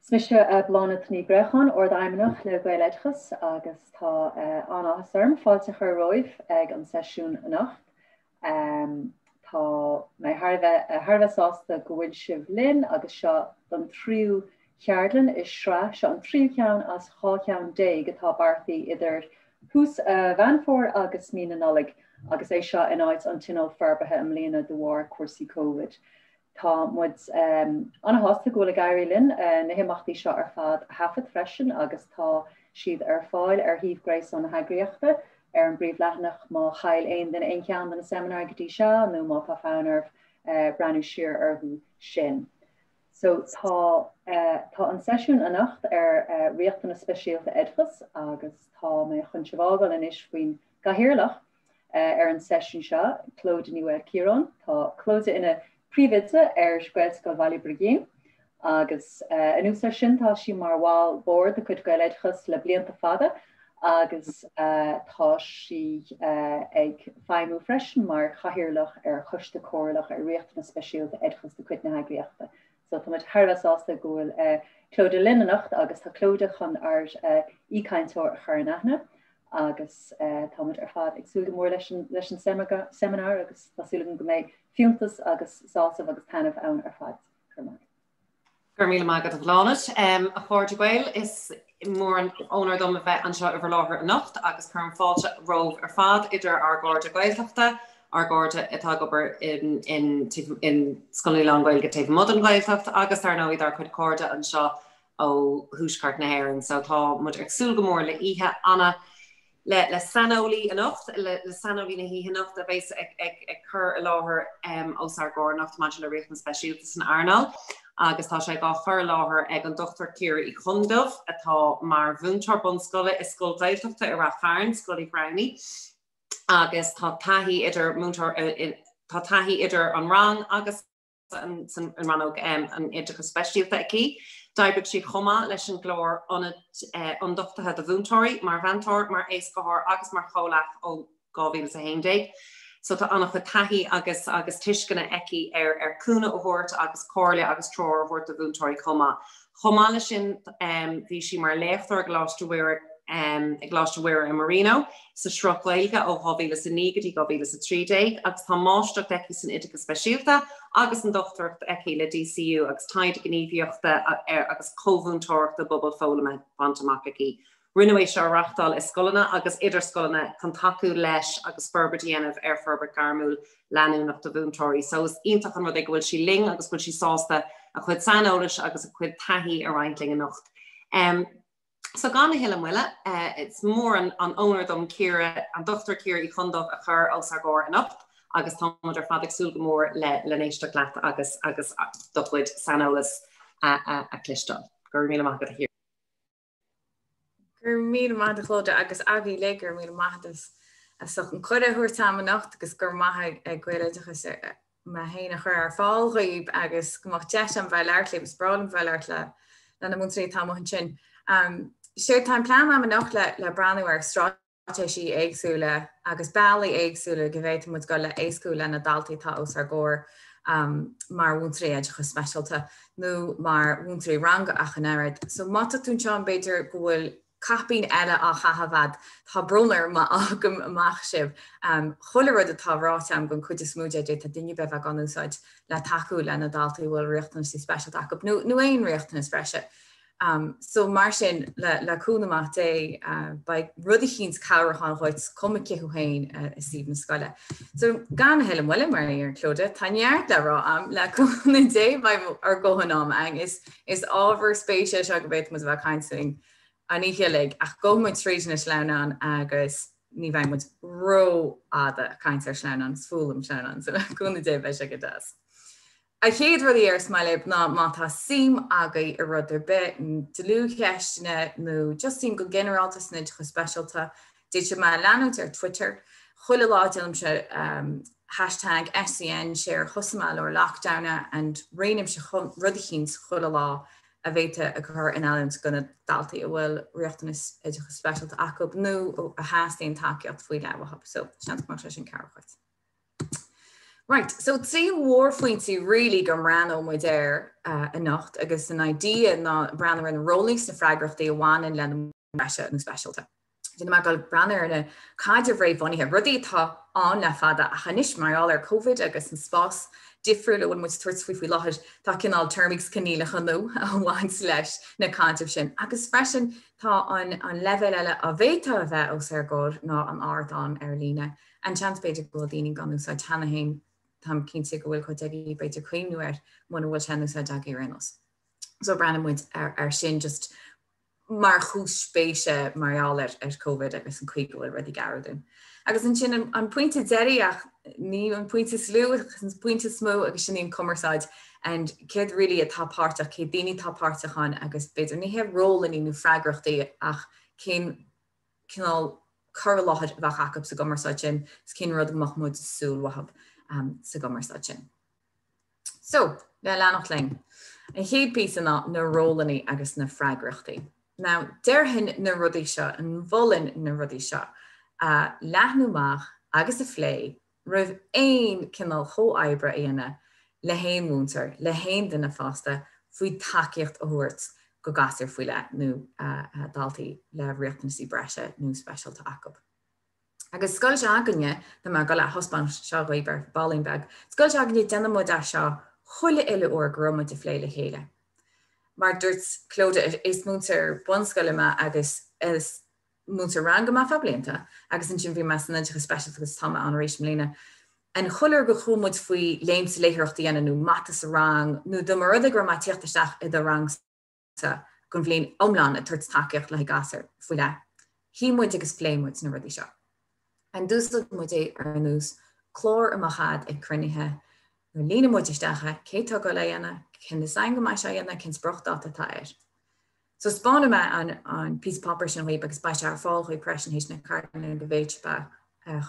Smisha blana tní brechon or daimnach le Oideachas agus tá anna serm fáilte chu roimh ag an seisiún nacht. Tá mé Harbheith sásta go bhfuil sibh linn agus seo don tríú cheartlan is sra seo an tríú ceann as chá ceann déag atá bartaí idir hús bheanfór agus mína nolig agus é seo in áit an tinál farbathe am líana de bhhar cuasaí Covid. Tá mud anna hásta go le gaiirí linn na himachtaí seo ar fad hafad freisin agus tá siad ar fáil ar híomh gréis an na heagraíochta ar an bríomh leathnach má chail aon den ein ceann den na seminar gotí seo nó má tá fánarh breanú siar arthú sin. So tá an seisiún a nacht ar riachtanais speisialta oideachas agus tá mé chun sevágal in is faoin gahirirlach ar an seisiún seo clóide Mhuire Marino tá clóide ina príomhide ar Bhunscoil Comhoibriú agus an úsar sin tá si mar bháil bór de chuid Gael oideachas le blianta fada agus tá si ag feimú freisin mar chahirirlach ar chuiste cóirlach ar riachtanais speisialta oideachas de chuid na heagraíochta. So tá Harbheith sásta go bhfuil clóide linn nacht agus tá clóide chun ar Aoichainteoirí Rinneadh agus táid ar fad agsúla mór leis an seminar agus tásúla go méid fiúntas agus sásamh agus tainmh ann ar fad chumach. Gur míle maigad a bhlánit. A chuirde Gael is mór an ónar dom a bheith an seo ar láthir a nacht agus chu an fáilte rómh ar fad idir ar gáirde Gaeltachta ar gáirde atá gobar in scoile Gael go taobh Modhanna Gaeltachta agus ar nóid ar chud cóirde an seo ó Thuaisceart na hÉireann. So tá mud agsúil go mór le ihe anna le sanolí a nacht le sanolí na híthe nacht a bheits ag chur a láthair os ar gáir nacht man le riachtanais speisialta san Airnal. Agus tá sé gá chur láthair ag an Dr Ciara Uí Chonduibh atá mar bhúntar bunscoile is scoil Gaeltachta i Ráth Chairn scoile Brownie. Agus tá taithí idir an rang agus an ranóg an Oideachas speisialta aici. Daibrig si chuma leis an glór an dochtathe a bhúntóirí mar bhainteoir mar éascáthir agus mar chomhlach ó 2011. So tá annach chu taithí agus tuiscinna aici ar cúna ó thuirt agus cóirle agus tror thuirt a bhúntóirí chuma. Chuma lei sin bhí si mar léachtar ag gláiste Mhuire Marino sa srok Gaeilge ó 2009 go 2013 agus tá máisteach aici san Oideachas speisialta agus an dochtúirt aici le DCU agus taid gníomhíochta agus comhúntóireachta bobbal fóla bantamach aici. Rinneadh seo reachtáil is scoilena agus idir scoilena chun tacú leis agus ferber déanamh ar ferber garmúil leanúnach do bhúntóirí. So is ionintach an rud ag bhfuil si ling agus bhfuil si sásta a chuid sanolalas agus a chuid taithí a roiintling a nacht. So gan na hiile muile, it's mór an ónar dom Ciara, an Dr Ciara Uí Chonduibh a chur os ar gáir a nacht agus táid ar fad agsúil go mór le néisteach leat agus do chuid sanolalas a clistal. Gur míle maigad a hir. Gur míle maigad a chlóide agus agé le gur míle maigad a soch an chuide thuair tam nacht agus gur maithe ag Oideachas ma héna chur ar fáil roimh agus gomach deis an bheileart le bhráil an bheileart le na múntaí támachan sin. Séir time plan am nach le brandú ar Straitéisí éagsúla agus bhealaí éagsúla go bhhéit mu go le éascúla na Daltaí tá os ar ggóir mar múinteoirí Oideachas speisialta nó mar múinteoirí ranga a chanéad. So mata tún seán beidir go bhfuil capín eile a chahabhad tá brunner má agam amach sibh. Chola rud atá ráiteam gon chuide smúide dé a duine beh gan úsáid le tacú le na Daltaí bhfuil riachtanais speisialta acu nó éon riachtanais freise. So mar sin le cúnamach dé by rudí chins cabharchan chuid cumice chu hain Stephen scoile. So gan heile muile mar ar clóide tanheart le rá am le cúna dé ar gohanám ang is ábhar spéise se go bhéit mu bheith caiinting an íhéalaigh ach gomuid trína sleanán agus ní bhaid mu ró ada caiint ar sleanán sfúlam sleanán so le cúna dé bheith se go das. I chéad rudí ar smailib ná má tá sim agaí a rud ar bit delú cheistena nó just sim go generaltas na Oideachas speisialta dé se me leanút ar Twitter chuile láidirm se hashtag SCN share chusamáil or lockdowna and rénim se rudí chins chuile lá a bhéite a chur in eilint gona Daltaí a bhfuil riachtanais Oideachas speisialta acu nó a hástaíon takeíocht faoi lehab so sean mar sin carchuid. Right, so trí mhórfuointí really go mrán muid a nacht agus an idea na branner an rólís na freigrachtaí amháin in le breise nó speisialta. Dina me go branner in a caidir réh bhainithe rudí tá an le fada a chanis marall ar COVID agus an spás difriúla bhfuil muid tuairtfuoi láthir tá cinál termix caníla chanú a bhaint leis na caidir sin. Agus freisin tá an level eile a bhéta a bheith os ar gcóir ná an ardán ar lína. An chans beidir go daoine gan úsáid tenahéin tam cinnte go bhfuil chuteagaí beidir chuimhnú ar muna bhfuil teanú sa deagaí rinos. So brenn muid ar sin just mar chús spéise marall ar COVID agus an chuig go bhfuil rudí garúdún. Agus an sin an pointe deirí ach ní an pointe slú an pointe smó agus sin íon cumarsáid and céad rilí a tápáirteach cé daoine tápáirteachán agus beidir ní hebh róla ní freigrachtaí ach cinál chur láthid bheith achab sa gomarsáid sin cin rud amach muid súl wahab sa gomarsáid sin. So, le leanach ling. An chéad pí na rólaní agus na freigrachtaí. Now, deirhin na rudí seo, an bholinn na rudí seo, leathnúach agus a phlé, rih éon cinál comhoibre aana le haon múinteoir, le haon duine fásta faoi takeíocht a thuairt go gasar faoi le nó Daltaí le riachtanais breise nó speisialta acab. Agus scoil se aganne na me go le hospan seo bhíbar ballingbeag, scoil se aganne denna muid a seo chuile eile ó groma de phlé le chéile. Mar dúirt clóide is múinteoir bunscoile me agus is múinteoir rang go má fablianta, agus an sin bhí me sanna speisialta agus táma an rééis mlína. En chuir go chuúmid faoi léimsa léireachtaí ana nó matas a rang, nó do mar rud gur má tíochttasteach i do rang gon bhléon omláin a tuairt takeíocht le gasar faoi le. Hí muid agus pléimmuid na rudí seo. An dústal muid é ar nús chlór amachchad ag crunnithe nó lína muid isteacha cétá go léana cin na sang go mai se dhéanana cin sprochtdáta táir. So spána me an pí papir sin bhí agus baise ar fáil chuí presin hééis na carna go bhéit ba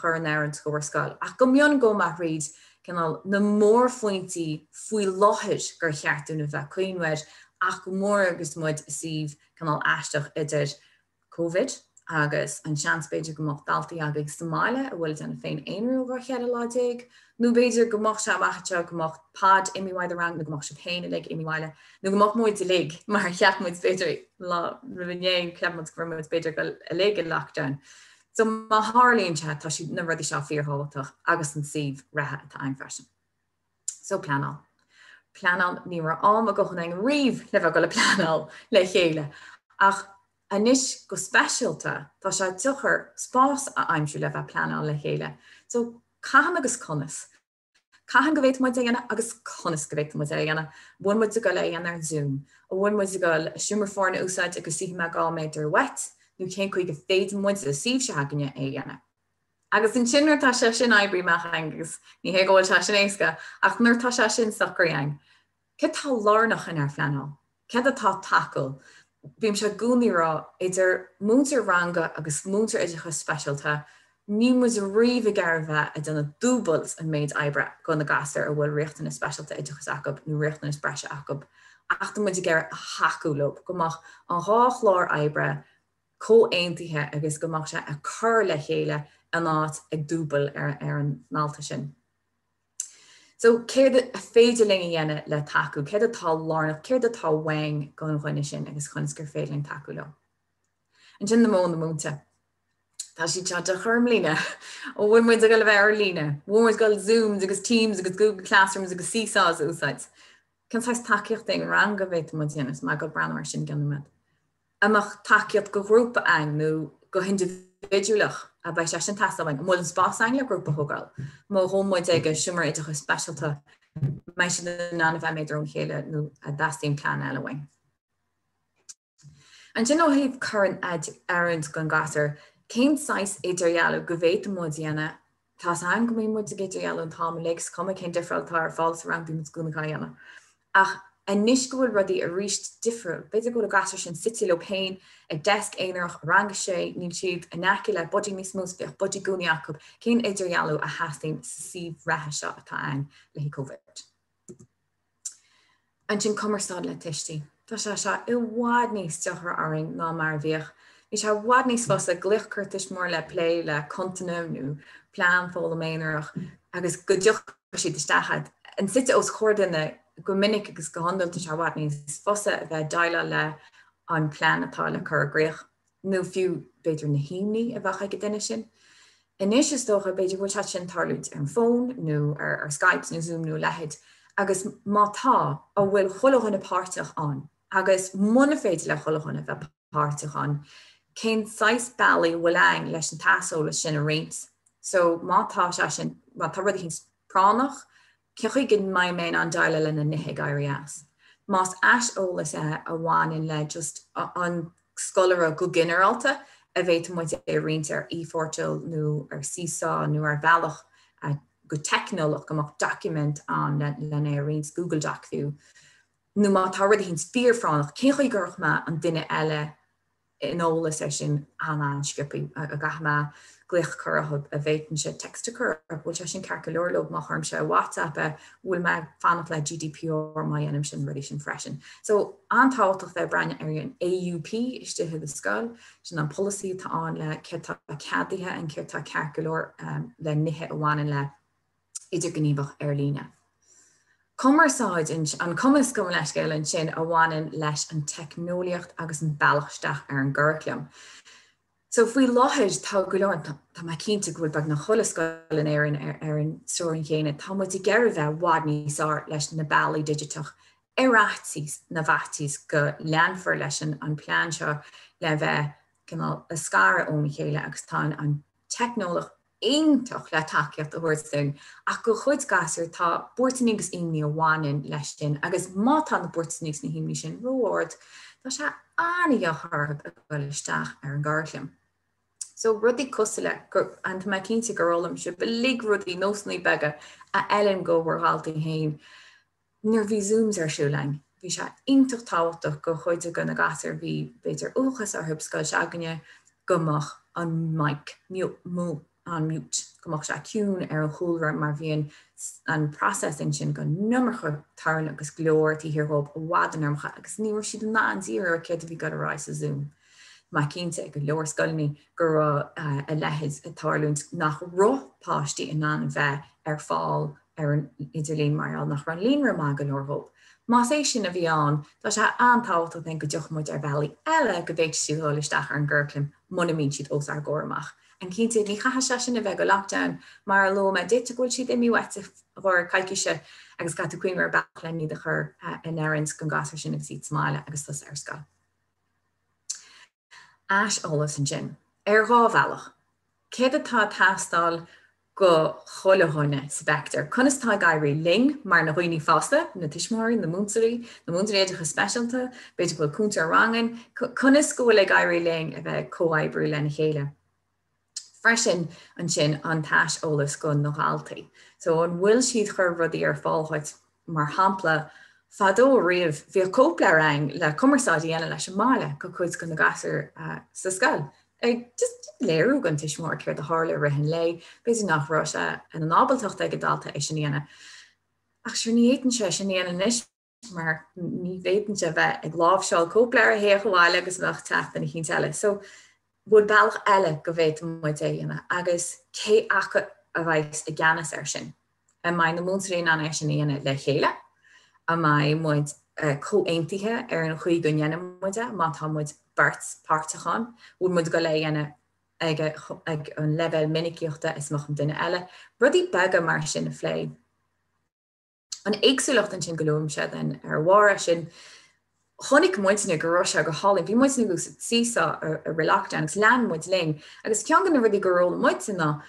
chur an air an scorscoil. Ach go mion go mar riad cinál na mór foiointí faoi láthir gur cheartú na bheith cuioinmhaid ach go mór agus muid sih cinál aisteach idir COVID agus an seans beidir go mach Daltaí agus Somáile a bhfuil denna féin éonrú gur chead a láideag, nó beidir go mach se bhaite go mach pad imíháid rang, nó go mach se péine le imíháile, nó go mach muid lig mar cheap muid beidir lá riné ceapmuid grommuid beidir go a le in lockdown. So má hálíonn se tá si na rudí seo fíorthálach agus an sih rathe atá ein freisin. So planál. Planál ní mar am a go chun an riomh le bheith go le planál le chéile. Ach anis go speisialta tá se tuchar spás a aimimsú le bheith planál le chéile. So caihan agus conas. Caihan go bhéit muid dhéana agus conas go bhéit muid dhéana. Bhain muid go le dhéana ar Zoom. ó bhain muid go siúmar fórna úsáid agus si me gá méidir wet, nó cén chuig go féad muid a síomh se haganne é dhéana. Agus an sinirtá se sin eibrí meach agus ní hé gáil se sin éasca, ach nuirtá se sin sacraang. Ce tá lárnach in ar fleanál? Ce atá tackle? Bhím se gúnírá idir múntar ranga agus múntar oideachas speisialta, ní mu a riomh garbheith a donna dúbals an méid ebre go na gasar a bhfuil riachtanais speisialta oideachas acab nó riachtanais breise acab. Ach do muid gur a hacuúlób gomach an rách lár ebre có-aontaithe agus gomach se a chur le chéile an áit ag dúbal ar an nálta sin. So céir a féidirling dhéine le tacú, céir atá lárnach, céir atá wein gan chuine sin agus chunas gur féidirling tacú le. An sin na mó na múnta. Tá si te a churmlína ó bhain muid a go le bheith ar lína. Bhain muid go Zoom agus Teams agus Google Classrooms agus Seesaws úsáid. Cantáis takeíocht ag rang go bhéit mu dhéanas má go breanmar sin ganimiid. Amach takeíocht go grúpa ein nó go individualach a bheith se sin tastahain, mhil an spás ein le grúpa thugáil. Má hómid ag siúmar oideachas speisialta mai sin na bheith méidir ón chéile nó a dastíon plán eile bhain. An sin ó híomh churann airint gan gasar, cén sais idirhealú go bhéit mód dhéana, tá an go mí muid a idirhealú an táim legs cum cén difriúiltá ar fáil rang bí muid gúna caianna. Ach a níos go bhfuil rudí a ríist difriúil, beidir go a gasar sin sití le péin ag desk éonach ranga sé ní siad a neci le bodí níos mús bheith bodí gúna acab, cén idirhealú a hastain sa síomh rathe seo atá ein le hí COVID. An sin cumarsáid le tistí. Tá se i bhád níos deachar aring ná mar bhíoch. Ní se bhád níos fós a gluchcurtas mór le plé le contanam nó plán fóla méineach agus go deoch si de stachad. An site os chóirdanna go minic agus go handalta se bhhaid níos fosa a bheith daile le an plán atá le chur gréach nó fiú beidir na híimní a bhecha go duine sin. Inis is dócha beidir bhil sin tarlúd ar fón nó ar Skype nó Zoom nó lehead agus mátá a bhfuil cholachanna páirteach an agus muna féidir le cholachanna bheith páirteach an cén 6 bhealaí bhfuil ein leis an tasóla sin a réint. So mátá se sin tá rud hín pránach cechuig gin mai mé an daile le na nithe gairí as. Más as ólas a bháin le just an scoile go generalta a bheith muid é riint ar e-fortil nó ar sísá nó ar bhealach go technolach gomach document an le riint Google Doc view. Nu má tá rud hín spíorfránach céchuig gurch me an duine eile in ólas é sin an scipi a gahma glich curhub a bhéitan se texta curb, bhil se sin carcolorlób má chum se WhatsApp a bhfuil me fanach le GDPR mai anam sin rudí sin freisin. So antáach bheith breine ar an AUP istithe de scoil, sin an policy tá an le ceirtá cadithe an ceirtá carcolor le nithe amháin le idir gníomhach ar líne. Commeráid an cumas go leis céileann sin a bhhain leis an technoliacht agus an bailachsteach ar an ggurclaim. So faoi láthir tá go leor tá mai cinnte go bhfuil bag na cholascoilin ar an sóirin chéine, tá muid i gceir bheith bhád níos leis na bailí digitach ráthtíos na bhatíos go leanfar leis an plán seo le bheith cinál a scara ón chéile agus tá an technolach éintach le takeíocht a thuirún ach go chuid gasir tá buirtanígus imní a bháin leis sin agus má tá na buirtanígus na himní sin roiord tá se anaíothart a bhfuil isteach ar an ggurclaim. So rudí cosile an tá cinnte gorólam se belig rudí nósnaí bega a eilen go bhharhaltaí hain nuair bhí Zooms ar siúlein. Bhí se intach táhachtach go chuide go na gasir bhí beidir úchas ar Bhunscoil se aganne gomach an mic an mute gomach se ciún ar an chúlra mar bhíon an processing sin go nummercha tarn agus glóir tí hirób a bhádanarmcha agus níor siad ná an zíar a céad bhí go a ráis a Zoom. Ma cinnte go leor scoilní gur a lehead a tarlúnt nach rothpáistí in an bheith ar fáil ar an idirlín mar nach ran líonra má go leorhób. Más é sin a bhí an, tá se antáilta den go deoch muid ar bhealaí eile go bhéit siúláilisteach ar an ggurclaim muna mín siad os ar gcóramach. An cinnte ní chaithe se sin a bheith go lockdown mar lo me dit goil siad imi wete bhar caiiciise agus gat a cuiimar bachlenní de chur in airins go gasar sin ag siad smáile agus tus ar scoil. As ólas an sin. Ar gábhealach. Céad atá tastal go cholachanna spector. Conas tá gairí ling mar na roiní fásta, na tiismóirí, na múinteoirí, na Oideachas speisialta, beidir bhfuil cúnta ar rangan, conas scóla gairí ling a bheith Comhoibriú lena chéile. Freisin an sin an táis ólas go nach Daltaí. So an bhfuil siad chur rudí ar fáilhaid mar hampla fadó riamh bhí cópla rang le commeráidí eile leis an máile go chuid go na gasar sa scoil. Ag just léirú gan tiismór chuir a hála rihan lei, beidir nach rá se an an ábaltocht ag Daltaí é sin dhéana. Ach siú ní éitan se sin dhéana inis mar ní bhéitan se bheith ag lábhseáil cópla a héach bháile agus bheith teachta na chinteile. So bhfuil bailach eile go bhéit muid é dhéana agus cé acha a bhaith a gceannas ar sin. A mai na múinteoirí an sin dhéana le chéile, a mai muid co-aontaithe ar an chuig go dhéanam muide, má tá muid bart páirteachán, bhfuil muid go le dhéana ag an level minicíochta is mach an duine eile. Rudí bega mar sin a phlé. An éagsúlacht an sin golóm se den ar bhara sin, chonig muintena go se go hálainn, bhí muintena go sísa a reachtan agus lean muid ling, agus cean gan rudí go róla muintena,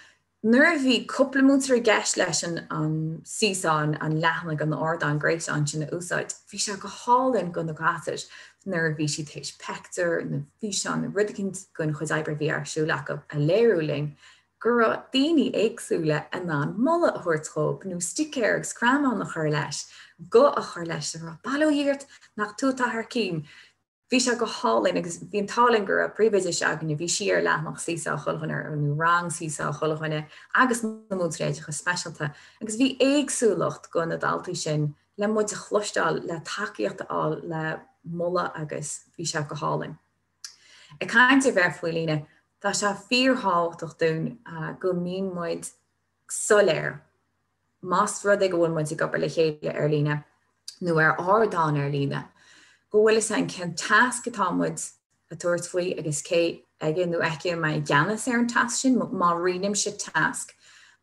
nuair bhí cúpla múinteoirí gceist leis an sísa an leithna an ordáin gréite an sin na úsáid, bhí se go hálainn go na gatais, nuair bhí si tééis pector na bhí se na rudicint gon chuid oibre bhí ar siúlaach a léirúling, gur daoine éagsúla an an mulla a thuirtchób nó sticéir agus cramán a chur leis, go a chur leis a bailíirt nach túta th cín. Bhí se go hálainn agus bhí an tálainn gur a príomhide se agan bhí siar leathnach sísa a chulhanna ar nó rang sísa a chulhanna agus na Oideachas speisialta. Agus bhí éagsúlacht go na Daltaí sin le muid a chluisteáil le takeíochtaáil le mulla agus bhí se go hálainn. I caiinte bheith faoi líne Tá se fíorthach dún go mín muid soléir. Más rud ag bhfuil muid go le chéile ar líne nó ar ádáin ar líne. Go bhfuil is an cin task atá muid a tuairt faoi agus cé aige nó aice mai gceannas ar an task sin má rinim se task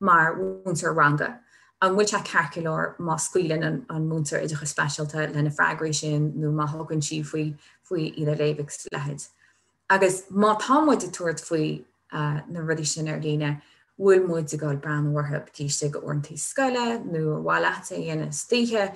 mar múinteoir ranga. An bhfuil se carciúir má scoile an múinteoir oideachas speisialta lena freagraí sin nó má thugann si faoi iad léibh lehead. Agus má tá muid a tuairt faoi na rudí sin ar líne, bhfuil muid a gáil brean ortha tíiste go orintí scoile nó bhfuilata ana stíthe.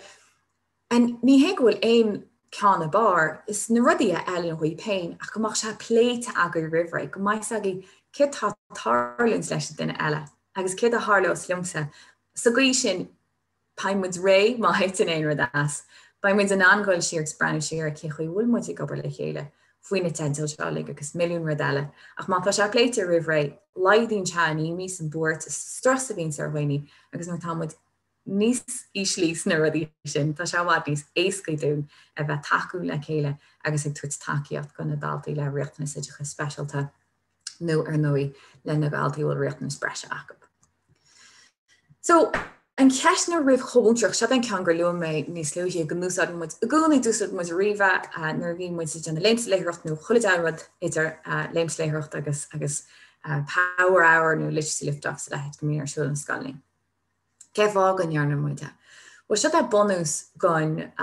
An ní hé bhfuil éon ceanna bar is na rudí a eile chuí pein ach go se pléite agur rihra go mais agé cid tá tarlúns leis duine eile agus cid a hála sliomsa. So go sin paimmuid ré má heit in éon rud as. Baimmuid an angáil siar breanú siar a cé chuí bhfuil muid a gobar le chéile. Fuoine tentil seálig agus milliún rodile. Ach má tá se pléite rihra laidín se ní mís an búirt is stras a vín ar bhaoine agus nó támuid níos íslís na rudí sin tá se bhhaid níos éascaí dún a bheith tacú le chéile agus ag tuairt takeíocht go na Daltaí le riachtanais oideachas speisialta nó ar nóí le na Daltaí bhfuil riachtanais breise acu. So an ceisna rih choúnteach se an cean gur leon mé níos leúí go núsáid muid a gúnaí dúsad mu riomh nar bhí muid denna léimsléireacht nó chuideáid idir léimsléireacht agus power hour nó legislative sa lehead go míar siúil an scoilní. Céh gan nearna muide. Well se a bonús gan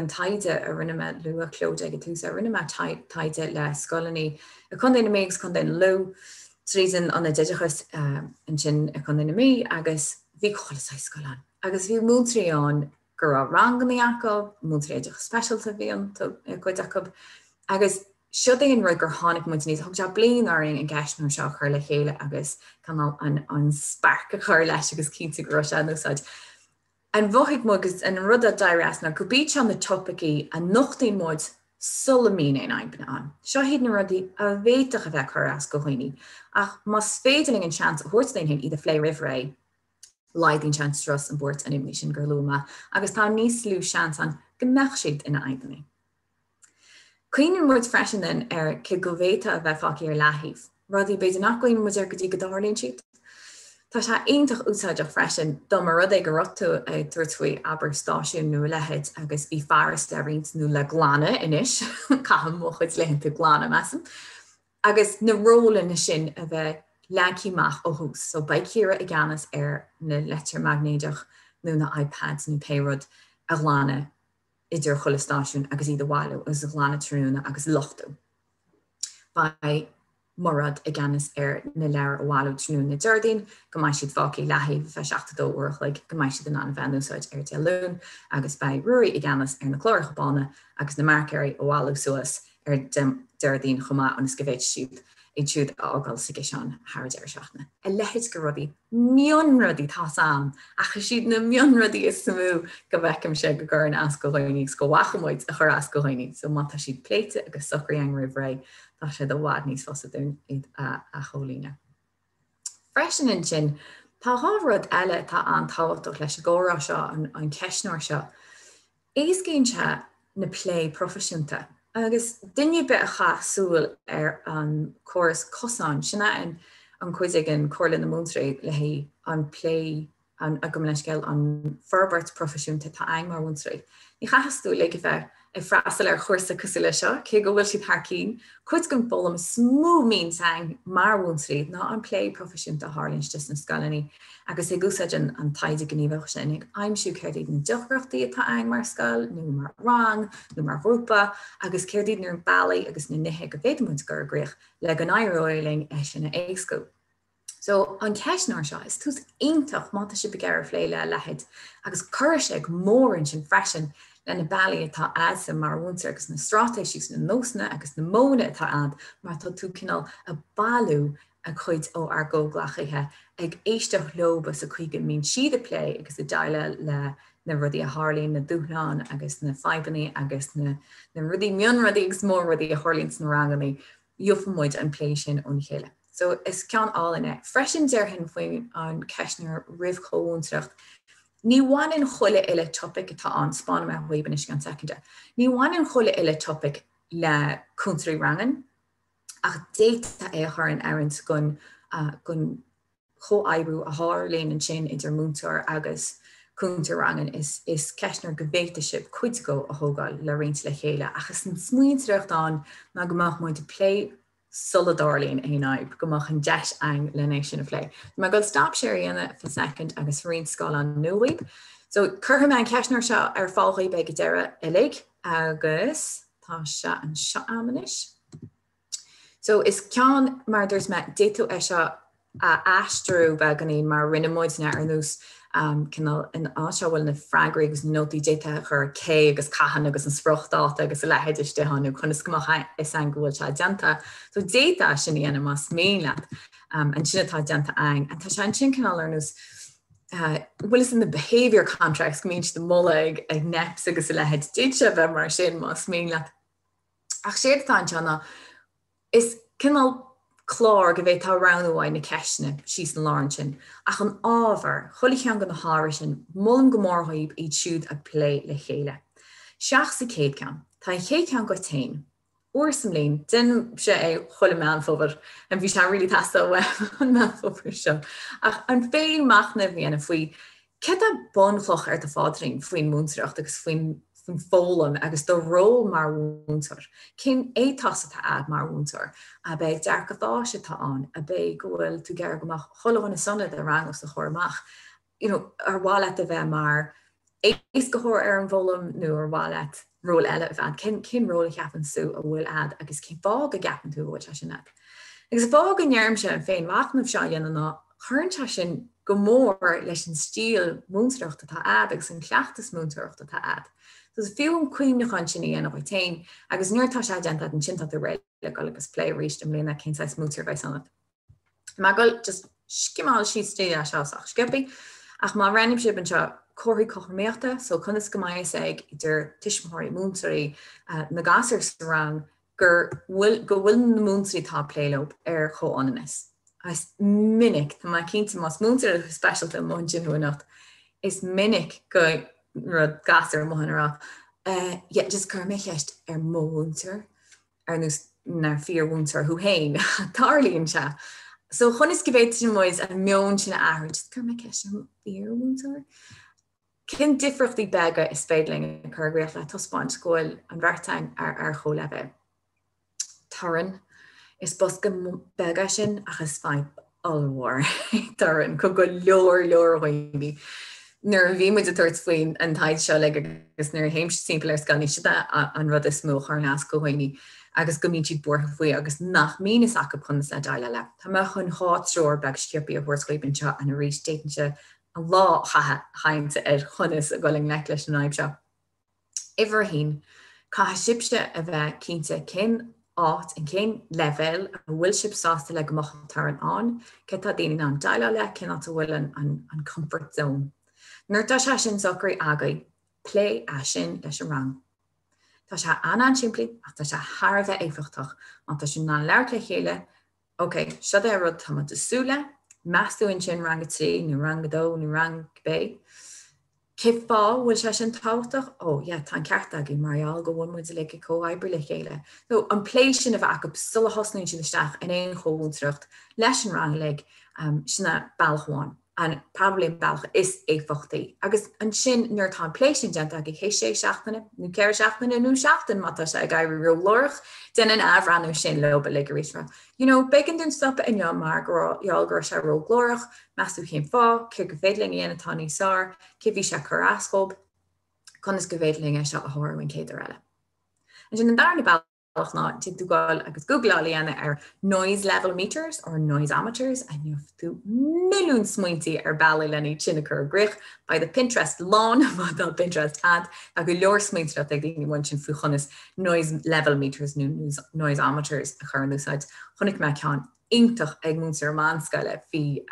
taide a rinneadh lu a clóide ag tús a rinneadh taide le scoilní a chundéna mégus chundéna lu trísan an na deideachas an sin a chundéna mí agus bhí cholasá scoileán. Agus bhí múntrián gur a ranganí acu, múntarí oideachas speisialta bhí an chuideach agus siod éon rud gur tháinig muid níos thug se blion áing an gceisnú seo chuir le chéile agus canál an spark a chuir leis agus cínta go se úsáid. An bmhaigh mugus an rud a dairasna go bíd an na topaí a nochtaí muid sulamín é aimbanna an. Seo hiad na rudí a bhéiteach a bheith chuir as go chuoine ach mas féidirling an seans a thuirtainn hin iad a phlé rihra laidín seans stras an búirt an imní sin gur luma agus tá níos lú seans an gombeach siad ina aimbanna. Cuoineann muid freisin den ar cid go bhhéta a bheith faci ar leithíh. Rudí beidir nach cuoineann muid ar go dtí go dárlaíonn siad. Tá se aontaach úsáideach freisin dom mar rud ag go rotú ag tuairtfuoi aber stáisiún nó lehead agus bhí fearras le rint nó le glána inis caitham mochuid lehananta glána measam. Agus na rólanna sin a bheith leancíach ó hús, so ba ciara a gceannas ar na letir magnéideach nó na iPads nó péród a glána idir cholastáisiún agus iad bhhailú agus glána trúna agus lochtú. Ba marad a gceannas ar na leir a bhhailú trú na Jardín, go maiid siad fácaí leithí fe 82 uair le go maiid siad an bheanúsáid ar tealún agus ba ruúí a gceannas ar na chlóirchabána agus na marcéirí a bhhailú suas ar Jardín chumá an go bhéid siad ag siúd ágáil sa seán Harrod ar seachna. A lehéid go rudí mion rudí tá sam a chu siad na mion rudí is samú go bhheicim se go gur an ascoilní go bhachamuid a chur ascoilní, so má tá siad pléite agus sochraí an rihra tá sé do bhád níos fosa dún iad a cholína. Freisin in sin, tá háhrad eile tá an táhachtach leis ggórá seo an ceisneir seo. Éos cíonn se na plé profisiúnta. Agus dunne bit a chasúil ar an choras cosán sinna an chuig an Chorlin na Múnteoirí le hí an plé an a go leisceil an forbert profisiúnta tá ein mar Múnteoirí. Ní chasú le go bheith ag freastal ar chuirsa cosúile seo, cé go bhfuil si thcín, chuid go bollam smú mín sang mar Múnteoirí ná an plé profisiúnta Harlins just na scoilní agus ag úsáid an taide gníomh sin ag aimimsú céirdíad na deochrachtaí atá ein mar scoil, nó mar rang, nó mar grúpa, agus céirdíad nar bhealaí agus na nithe go bhéadmúid gur gréich le an éireoiling é sin na éagscú. So an ceisneir seo is tús ionintach má tá si begear phléile lehead agus chuir ag mór sin freisin le na bhealaí atá adsa mar bhúntar agus na Straitéisí na nósna agus na móna atá ad mar tá tú cinál a bailú a chuid ó ar ggóglachaithe ag éisteach lobas a chuige mín siad a plé agus a daile le na rudí a Harlín na dúchláán agus na feibannaí agus na rudí mion rudí agus mór rudí a Harlíns na ranganí dheoffamuid an plé sin ón chéile. So is cean álainne. Freisin dearhin faoin an ceisneir rih chomhúntacht. Ní bhaineann chuile ile topic atá an spána me huiban is gan secondar. Ní bhaineann chuile ile topic le cúntarí rangan ach déta é chuirn airint gun Comhoibriú a thar léinn an sin idir múinteoir agus cúntar rangan is ceisnar go bhéachtaisib cuid go a thógáil le riint le chéile achas an smuointeoireachtáin ná gomach muinte play solidarlín éanaib gomach an deis ang lenéis sin a phlé. Ma go stop séíanana fa second agus riint scoile an nuaib. So curtha an ceisnar seo ar fáilchaí be go deire ilig agus tá se an seo amanis. So is cean mar there's met déto é seo astrú be ganí mar rinneadh ar nús cinál in áiseo bhfuil na freigraigh nótaí déta chur cé agus caihan agus an sprochtáta agus a lehéidiriste hanú chun is goach is an ghfuil se deanta. So déta sin dhéanam más méleat an sinnatá deanta ein. An tá se sin cinál ar nús bhfuil is in the behaviour contracts gomín de mollaigh ag neps agus a lehéid déitse bheith mar sin más méleat. Ach séad tá teanna is cinál chlár go bhéh tá ranúháin na ceisna síos an lárin sin. Ach an ábhar, chulig chean go na háir sin, mullam go mórthaíb iad siúd ag plé le chéile. Seach sa céad cean, tá chéad cean go tain. Uair lín, den sé é chuile meán fóbhar, an bhí se rilí tasta bh an meán fóbhar seo. Ach an féin machna bhíanana faoi, cé a bonchloch ar de fádring faoin múnteoireacht agus faoin fólam agus do ró mar múnteoir. Cén é tasatá ad mar múnteoir, a bheith dearcatá se tá an, a bheith gohfuil tú gear gomach cholamhna sanna a rangos a chóirmach. Ar bháile a bheith mar éis go chóir ar an bhólam nó ar bháile ról eile bhean, cin ról a ceapan sú a bhfuil ad agus cin fág a gapan tú bhil sin net. Agus fág an nearm se an féin bhachnamh seo dhéanana chuirn sin go mór leis an stíl múnteoireachta tá ad agus an cleachtas múnteoireachta tá ad. Dus fiú an cuiimnechan sin ana bhtain agus nuirtá sé deanta an sinnta a réile agus play ríist am léna cin múteir bheith sanna. Má go just skimáil sí sté seach scipi ach má rannim si an seo choirí chochméachta, so chunas go mai ag idir tiismthirí múnteirí na gasar rang gur go bhfuil na múnteirí tá pléilób ar choananas. As minic tá mai cinnta más múnteir speisialta mó sinúnacht is minic go rud gasar Modhanna just chur méist ar móúnter ar nús nar fíorúnter hu hain tarlíonn se. So chun is go bhéit sin muid an meon sin ahar just chur méist ar fíorúnter. Cin difrachtaí bega is féidling an churgréach le tospáin scoil an bhreatain ar cholebeh. Taran is bos go bega sin achas fáin allhhar taran chu go leor haimí. Nuair bhí muid a tuairt faoin an taid seo le agus nuair héimse timppla ar scaní si an rud is smó chu nás go haoine agus go mín siad bortha faoi agus nach mínas acha chunas le daile le. Tá me chun háitseoir beag sciopí a bhuascaibn seo an a rís déitanse an lá chainte ar chunas a goling le leis an aib seo. Ihar hín, cá sibse a bheith cínte cin áit an cén level a bhfuil sib sásta le go machtar an, ce tá daoine an daile le cin á bhfuil an comfort zone. Nuirtá se sin socraí agaí, plé a sin leis an rang. Tá se an siimplí ach tá se tharbheith éfachtach an tá sin ná leir le chéile, ok, seo é rud tá desúla, measú in sin rang trí, nó rang dó, nó rang bé. Cé fá bhfuil se sin táach? Ó, tá ceartta í marall go bhfuil muid le comhoibriú le chéile. No an plé sin a bheith acu sulla hosnaún sin isteach in éon choúntracht leis an rang le sinna bailháin. An probably bailch is éfachtaí. Agus an sin nuair tá plé sin deanta ag chééis sé seachtainna, nó ceir seachtainna nó seachtain mata se ag gaiir rolóch den an ahranú sin loba le gorísra. Bacon dún stoppa in mar geall se rolglórach, measú chéim fá, cé go bhéidling íana táí sár, cé bhí se chu ascob, chunas go bhéidling se a thirhain céad eile. An sin an darna bailch ná tú gáil agus googleáíana ar noise level meters or noise amateurs and you have tú milliún smuointí ar bailí lení sinna chu grich by the Pinterest lawn má Pinterest ad a go leor smuointe ag daoine bhain sin faoi chunas noise level meters nó noise amateurs a chur úsáid chunig me ceán intach ag múntear mhunscoile bhí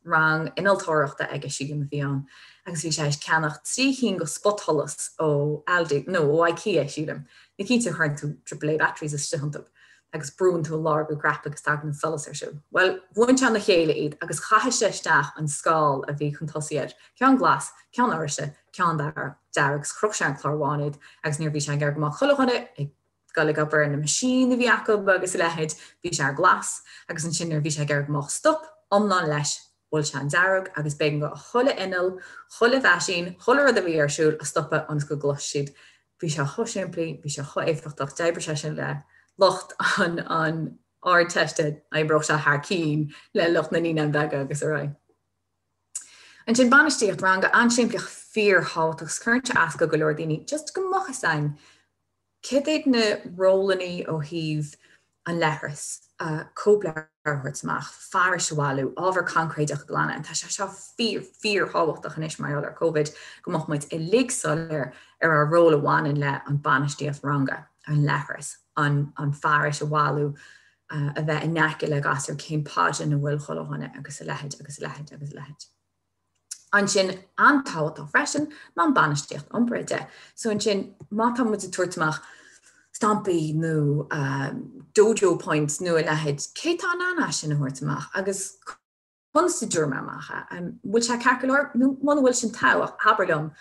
rang inaltóireachta ag siúm bhí an. Agus bhí sé ceannach tríchin go spothollas ó Aldi, nó ó IKEA siúm. Ní cínte chuirn tú AAA batteries is stihantab, agus brún tú lá go grap agus tag an solas ar siú. Well, bhain te na chéile iad agus chathe séisteach an scáil a bhí chun tosaíad. Cean glas, cean áirse, cean dearagus chruch sé an chlárháid, agus níor bhí sé gar go má chulachana ag galig up ar na machine bhí acu agus lehéid bhí sé ar glas agus an sinnar bhí sé gur má stop omná leis bhfuil se an dearg agus beag go chola inal, chola bheisiín, chola rud a bhí arsúil a stoppa ans go glas siad. Bhí se cho siimplí, bhí se cho éfachtach d'oibre sé sin le locht an áir teiste a broch se haar cín le locht na ní an bega agus a roi. An sin banistíocht ranga ansiimplech fearhaltach currente asca go leor daoine just go mocha sein. Cid éad na rólaní ó híh an lechras cóblairthirtach fear seáú ábhar concréideach glanna an tá se seo fearhaltach an is mar ar COVID go mocht muid I ligsol ar róla bháin le an banistíocht ranga an lechras an fear seáú a bheith in neice le gasar cén páide na bhfuil choláhanna agus a lehéid agus lehéid agus lehéid. An sin antáhat á freisin má an banistíocht iompaide. So an sin mátá mu a tuairteach stampaí nó dojo points nu a lehéid cé tá anna sin na thuirteach agus chunsa dúrmacha. Bhfuil se ceir nó mna bhfuil sin táach habardom.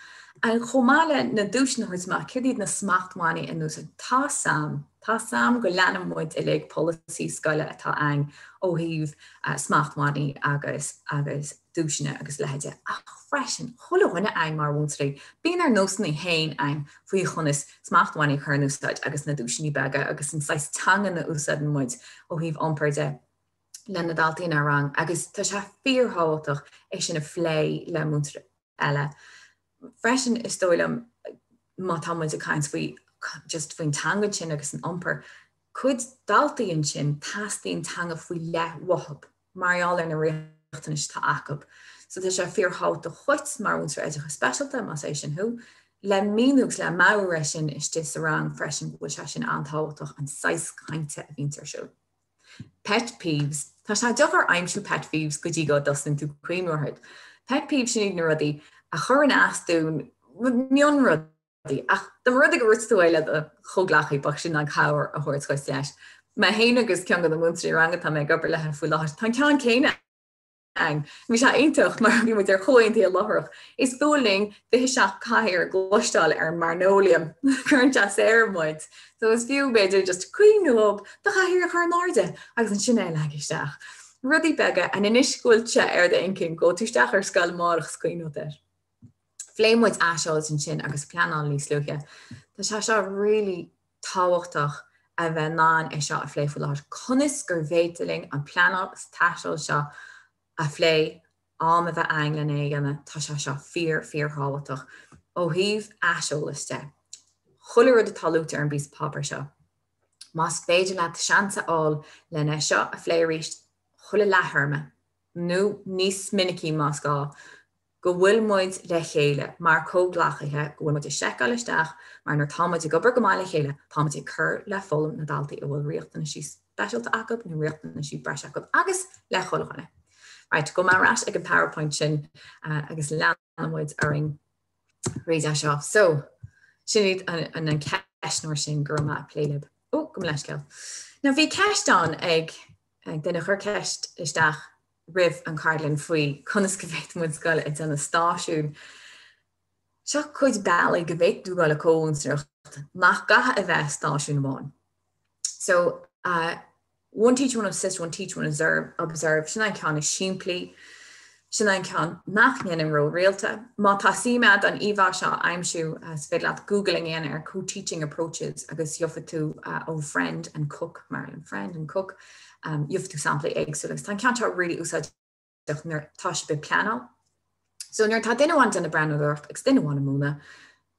An chomáile na dúis na thuirteach cudíad na smachtmáine in nús tá sam go leanam muid I le policy scoile atá ein ó híh smachtmáine agus dúisina agus lehéide ach freisin choláhanna ein mar bhúntaí. Bíon ar nósanna hain ein faoi chunas smachtmáine chuir úsáid agus na dúisinaí bega agus an sais tangan na úsáid muid ó híh iompairde le na Daltaí na rang agus tá se fearhaltach é sin na phlé le múntar eile. Freisin is dóilem má tá muid a caiins faoi just faoin tanga sin agus an iompar. Cuid Daltaí an sin tastíon tanga faoi le wahab marall ar na riachtanais tá acab. So tá sé fearhalta chuit mar úntar oideachas speisialta má sé sin thu. Le míúgus le máire sin is dis a rang freisin bhfuil se sin antáhaach an 6 cainte a bhíontar siú. Pet peeves. Tá sé deachar aimimsú pet peeves go dtí go dustin tú cuiimúthid. Pet peeves sin ag na rudaí a chur an asún mion rudaí ach do rud go ruúile a choglachaí bach sin an chair a thuirtcois leis. Ma héine agus cean go na múntaí ranga tá méid gobar lethe fu láthir. Tá cean céine ang. Bhí sé aontocht mar bhí muid ar chointaí a láthirach. Is bóling bhí seach caiir glostáil ar marnólium chuint as muid. So is fiú beidir just cuiinúób do chahirir chu náde agus an sinné leigisteach. Rudí bega an iniscúilte ar de incin go túisteach ar scoil marach cuiinúir. Fléimmuid aseáil sin sin agus planán lí slúche. Tá se seo rilí táhachtach a bheith ná é seo a phléfuláir. Conas gur bhéiteling an planál taiisiil seo a phlé am a bheith anglan éigeanna tá se seo fearháhaach ó híh aseoliste. Chuile rud a talúta ar an bís papar seo. Más féidir le seansa áil lena seo a phléiríist chuile letharrma. nó níos minicí más gá. Go bhfuil muid le chéile mar cóglachaithe go bhfuil muid seáil isteach mar nar táid gobar go máile chéile táid chur le fólam na Daltaí a bhfuil riachtanais sí speisialta acab nó riachtanais sí breis acab agus le choláhanna. Right, go marrás ag an PowerPoint sin agus leanmuid ar an réide seo. So, sin iad an ceisnúir sin gurma plélib. Ó, go leis ceil. Now, bhí ceistán ag duna chur ceist isteach rih an cardlinn faoi conas go bhéit muid scoile ag an stáisiún. Seo chuid bhealaí go bhéit dú gáil a cóúnsacht nach gatha a bheith stáisiún amháin. So, one teach, one assist, one teach, one observe. Sin an ceann is siimplí, sin an ceann nachníon an ró réalta. Má tá siad an íomhá seo aimimsú féad Googling in ar co-teaching approaches agus diofa tú ó Friend and Cook, Marilyn Friend and Cook. Diofa tú sampla éagsúlas. Tá ceann seo really úsáid nar tá sé be planál. So nar tá duine bhaint an na breanúirt agus duine bháin múna,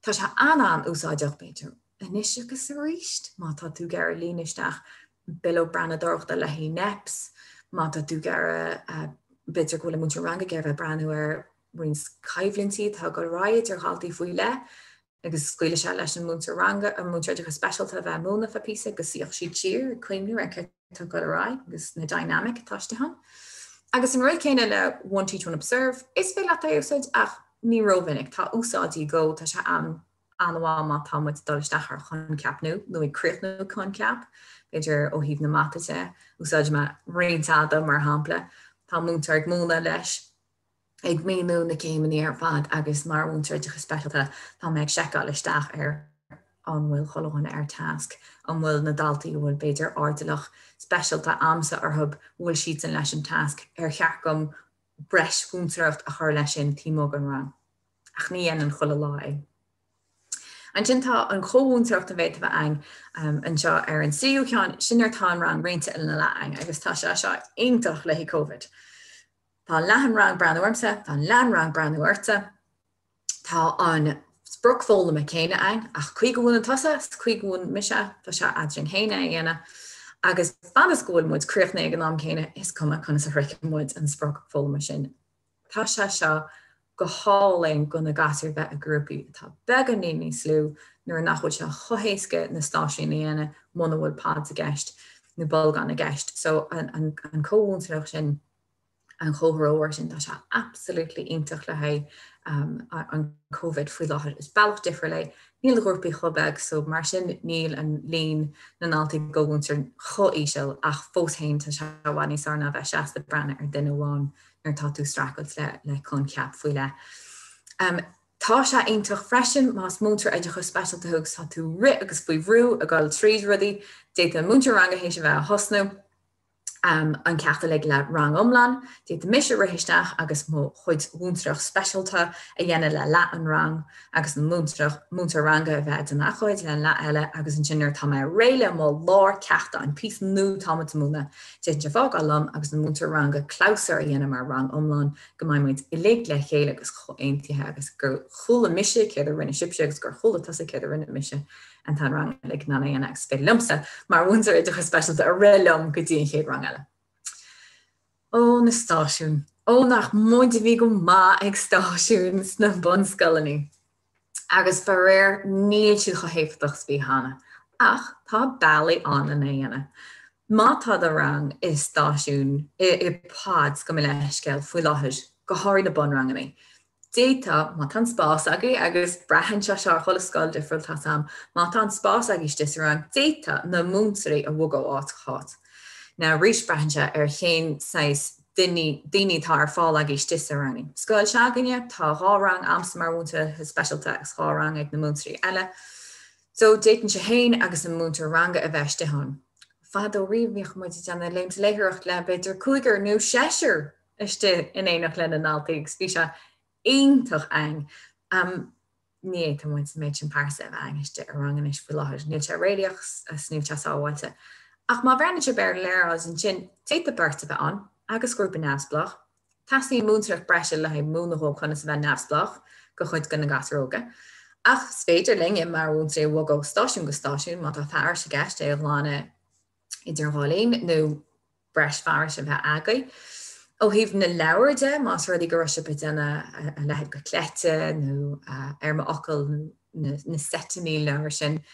tá sé anán úsáideach beidir. Inis agus a ríist, má tá tú gar líoneisteach Bilo branadorchta le hí neps, má tá tú gar bitir gohfuil muinte ranga gar bheith branú ar rins caimhlintí tá go ráid ar haltaí faoi le, agus scoile se leis an múnta ranga a múnteideach speisialta bheith múna fa písa agus síoch si tír cuiimniú ar tá go rá agus na dynamic táistehan. Agus an roiid céine le one teach, one observe, is fé le úsáid ach ní róvinnig tá úsáidí go tá se anháil má támuid dolisteach ar chun ceapnú, nó i cruithnú chun ceap. Idir ó híh na mataite, úsáid me réontáda mar hampla, tá múntar ag múna leis, ag míú na céimení ar fad agus mar múntar de speisialta tá méid seáil isteach ar an bhfuil choláin task, an bhfuil na Daltaí bhfuil beidir ardalach speisialta amsa hub bhfuil siad an leis an task chearcum breis búntaíocht a chur leis sin tímóg an rang. Ach ní an chola lá. An sin tá an chomhúntaíocht a bheith ein an seo an siú ceán sinar tá rang réinte in na lein, agus tá seo intach le COVID. Tá lehan rang breanúirmsa, tá lehan rang breanúirta, tá an sprocfóla me céine ein, ach chuig bhúna tosa, chuig bhún mise, tá se adrin héine dhéana, agus banascúil muid cruachna ag an am céine is cuma chuna sa hric muid an sprocfóla me sin. Tá se seo go hálainn go na gasir bheith a grúpi. Tá began ní slú nuair nachhfuil se chohéisce na stáisiún dhéana muna bhfuil pád a gceist, na bolgan a gceist. So an cóhúntaíocht sin an chóthróir sin tá se absolútely intach le haid an COVID faoi láthair is bailach difriúil le níl grúpi chobeg, so mar sin níl an líon na náltaí gogúntar choíseil ach fós hain tá se bhaní sarna bheith seasta brenne ar duine bháin ar tá tú stracailt le chun ceap faoi le. Tá se intach freisin más múntar Oideachas speisialta thugus tá tú ri agus faoi bhrú a gáil tríd rudaí déit an múntar rang a hééis bheith a hosnú. An ceachta le rang omlan, déit mis rihiisteach agus chuid múntaach speisialta a dhéana le la an rang agus an múntar ranga a bheith an nachchuid le la eile agus an sinir tá réile má lár ceachta an pí nó támat múna déit de fág alum agus an múntar ranga clásar a dhéana mar rang omlan go maiid i le le chéile agus choaintithe agus gur chola mise céir a rinne sibse agus gur chola tasa céir a rinne mise an tá rang le nana an ex fé lumsa, mar múntar Oideachas speisialta a réilum go dtíon chéad rang eile. Ó na stáisiún, ó nach muinte bhí go má ag stáisiún na bunscoile. Agus bar réir níl siad chohéifadach bhí hana. Ach tá bhealaí an na dhéana. Má tá a rang is stáisiún I pád go mé leisceil faoi láthair go háirí na bunranganí. Déta má tan spás agaí agus brehan se chola scoil difriúil tá sam, má tan spás agaí stis rang déta na múntaí a bhgó áit chát. Na rís brehanse chéin sais daoine tá ar fáil agaí stis a rangi. Scoil seaganne tá rang amsa mar múnta speisialta agus rang ag na múntaí eile. So déitan se héin agus an múntar ranga a bheiste hon. Fad ó riomhíoch muid deanna léims léireacht le beidir cúigar nó séisiir iste in éach le na náltaí spíse intach ein. Ní tá muid méid sin páirsa a iste a rangan is faoi láthair. Níl se réideach a sníomh te áhailte. Ach má bhena se beir léir as an sin téit a beirta bheith an, agus grúpa neamsblach, tasí múntaach breise le múnahó chuna sa bheith neamsblach go chuid gona gasróga. Ach spéidir linge mar úntaí bhg go stáisiún má tá fear se gceist é bhlána idir bháilín nó breis fear se bheith agaí. Ó híh na leabharde más ruí go se dena a lehead go cléite nó ar ma ocail na setaní leabhar sin.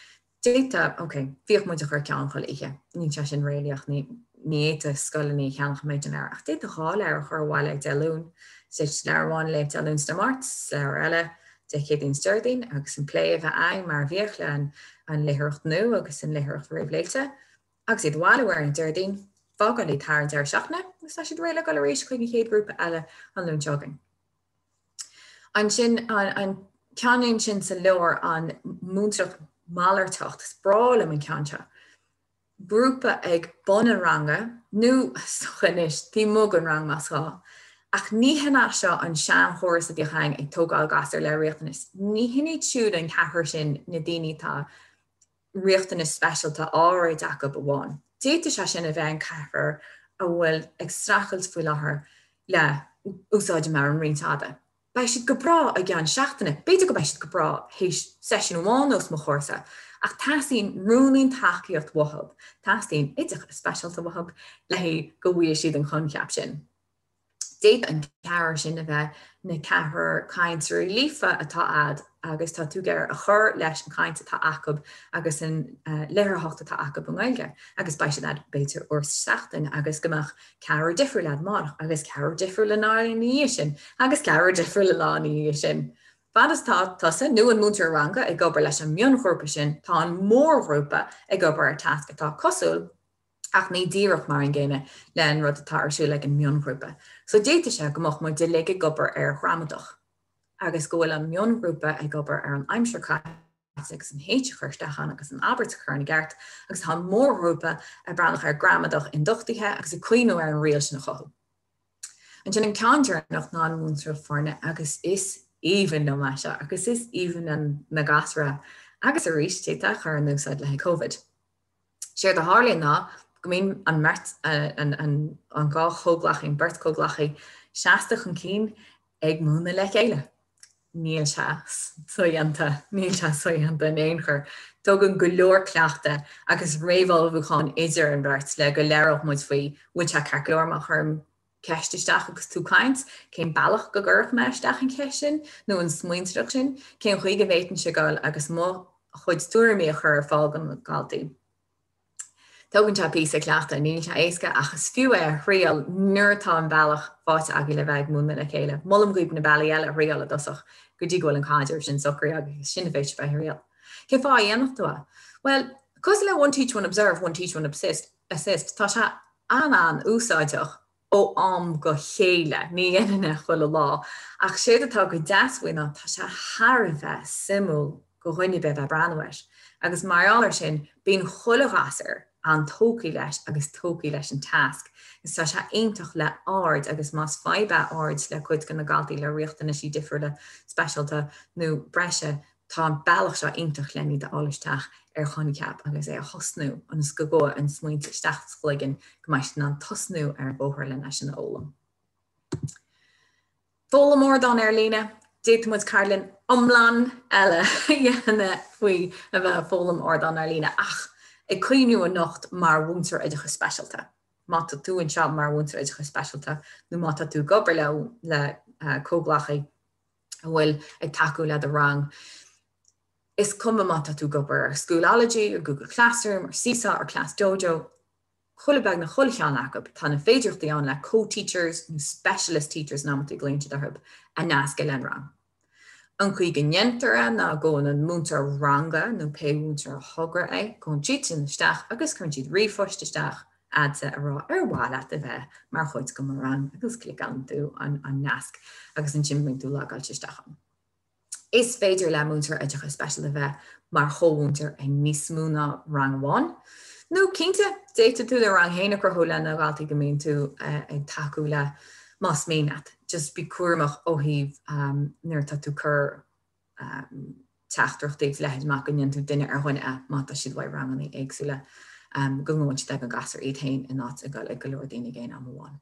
Déta, bhíoh muid a chur cean choil ihe. Ní se sin réileach ní éta scoile ní cheannach méid an air. Ach déta cháil ar chur bháil ag deún, si leabháin le deún sta mát, leabhar eile, de chéadín stúirdaín agus an plé a bheith ein mar bhíoch le an léthreacht nó agus an léthreacht réimhléite. Agus iad bháilhar an dúirdaín, fágáil í tar an deir seachna, agus tá siad réile go rééis chuig chéad grúpa eile an lún jogging. An sin an ceanún sin sa leor an múntaach málartocht sprála an ceanta. Grúpa ag buna ranga, nó chunis tí móg an rang masá, ach ní hinna seo an sean chóras a bhíochain ag tógáil gasar le riachtanais. Ní hinna siúd an cethir sin na daoine tá riachtanais speisialta ára dacha bháin. Déta se sin a bheith an cethir a bhfuil ag strachailt faoi láthair le úsáid mar an rinneadh. Bei siad go brá a gceann seachtainna, beidir go bei siad go brá hééis seisiún bháin mo chósa, ach tasín rúnaín takeíocht wahab, tasín Oideachas speisialta wahab le go bhfuil siad an chun ceap sin. Déit an ceair sin a bheith na cethir cainteoirí lífa atá ad agus tá tú gur a chur leis an cainte tá acab agus an léthreaachta tá acab an Gaeilge, agus bei siad beidir or seachtain agus gomach ceair difriúil le mar, agus ceair difriúil le náí sin, agus ceair difriúil le láí sin. Fadas tá tusa nu an múntar ranga ag gobar leis an mionchorpa sin tá an mórgrúpa ag gobar ar task atá cosúil, ach ní díreach mar an ggéine len rud atá arsú le an miongrúpa. So déta se gomach mar de le gobar ar chramadach. Agus gohfuil an miongrúpa ag gobar ar an aimseir agus an héite chuirstechan agus an Albert chuirna gceart agus tá mór rúpa a brannach ar gramadach induchtaithe agus a cuiinú ar an rial sin na chothú. An sin an ceantar nach ná múntra forne agus is even no meise agus is even an na gasra agus a rís téta chur an úsáid le COVID. Séir de hálíonn ná go mín an mert an gá chóglachaí an bert chóglachaí 60 an cín ag múna le chéile. Níl se suíomhta in éon chur. Tug an go leor cleachta agus réomháil bhúcháin idir an bheirt le go léireach muid faoi bhainte cear leor mar chum ceisteisteach agus tú caint, cén bailach go ggurh meisteach an ceisisin nó an smuointeach sin, cén chuig go bhéitin se gáil agus mó chuid stúramí a chur fáil an gáiltaí. Tugann te písa cleachta níl se éasca achas fiú rial nuairtá an bailach fáte aga le bheith múna le chéile. Mollam gúib na bailí eile rial a dosach go dtí ghfuil an cáidir sin socaí agus sinna bhéit bheith rial. Cé fá dhéanamh tú? Well, cos le one teach, one observe, one teach, one assist, tá se an úsáideach ó am go chéile ní dhéanana chuil lá. Ach séad atá go deashuioine tá se tharbheith simú go chuine bheith brandhais. Agus marálar sin bíon chulaghasar an tócaí leis agus tócaí leis an task. Is tá se aintach le áard agus más faibe áard le chuid go na galtaí le riachtanais difriúla le speisialta nó breise tá bailach se aintach lenní de áilisteach ar chunig ceap agus é a thosnú an go go an smuointeach scoilegan go maistin an tosnú ar bóthir le leis an ólam. Fóla mór don ar lína, déit muid Carlin omlan eile dhéanana faoi a bheith fólam ordan ar lína ach ag cuiinú an nocht mar bhúntar oideachas speisialta. Mata tú an seo mar bhúntar oideachas speisialta nó mata tú gobar le cóglachaí a bhfuil ag tacú le a rang. Is cuma mata tú gobar ar Schoology or Google Classroom or CISA or Class Dojo. Chula bag na chulchan acu tá na féidirchtaí an le co-teachers nó specialist teachers ná matí gléinte darthub a nasca len rang. An chuig gnéantara ná ggóin an múntar ranga nó pe múntar thugra é chun siad in isteach agus chun siad rifoisteach adsa a rá ar bháil a bheith mar chuid go mar rang agus clic an tú an nasc agus an sin tú leáil teisteach. Is féidir le múntar oideachas speisialta bheith mar chomúntar ag níos mú ná rang 1. No, cínte déta tú le rang héna crothúla na gáiltaí go mbíonn tú ag tacú le más méanaat. Just bí cuairmach ó híh nuair tá tú chur teachtarachtaí lehead mac go tú duine ar chuine mata siad bhaid ranganí agsúla go bhhaint ag an gasar iad hain in áit a go le go leor daoine géin am bháin.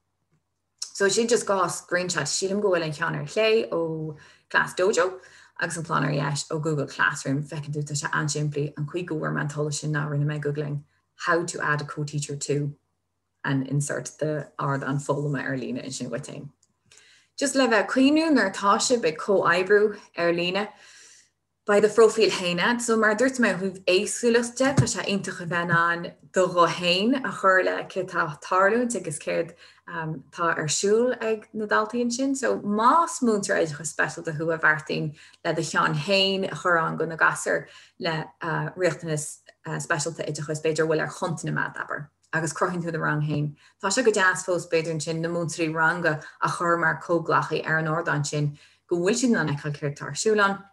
So siad just gás screenshot siadm go bhfuil an ceannar chlé ó Class Dojo agus an planar dheis ó Google Classroom fecinn tú tá se ansiimplí an chuig go bhfuir mantála sin ná rinne me googling how to add a co-teacher to and insert the ard an fólama ar lína in sin witing. Just le bheith cuiinú nar táise be Comhoibriú ar lína by the profile héine, so mar dúirt me chuh éagsúlachte tá sé aintach a bheith an do go héin a chur le tá tarlún agus céird tá arsúil ag na Daltaíonn sin, so más múntar oideachas speisialta thu a bhartaín le de chean héin a chur an go na gasar le riachtanais speisialta oideachas beidir bhfuil ar chuntainna mad aber agus crochann tú de rang héin. Tá se go deas fós beidir sin na múntarí ranga a chur mar cóglachaí ar an ordan sin go bhfuil sin an ag chuir tarsúlan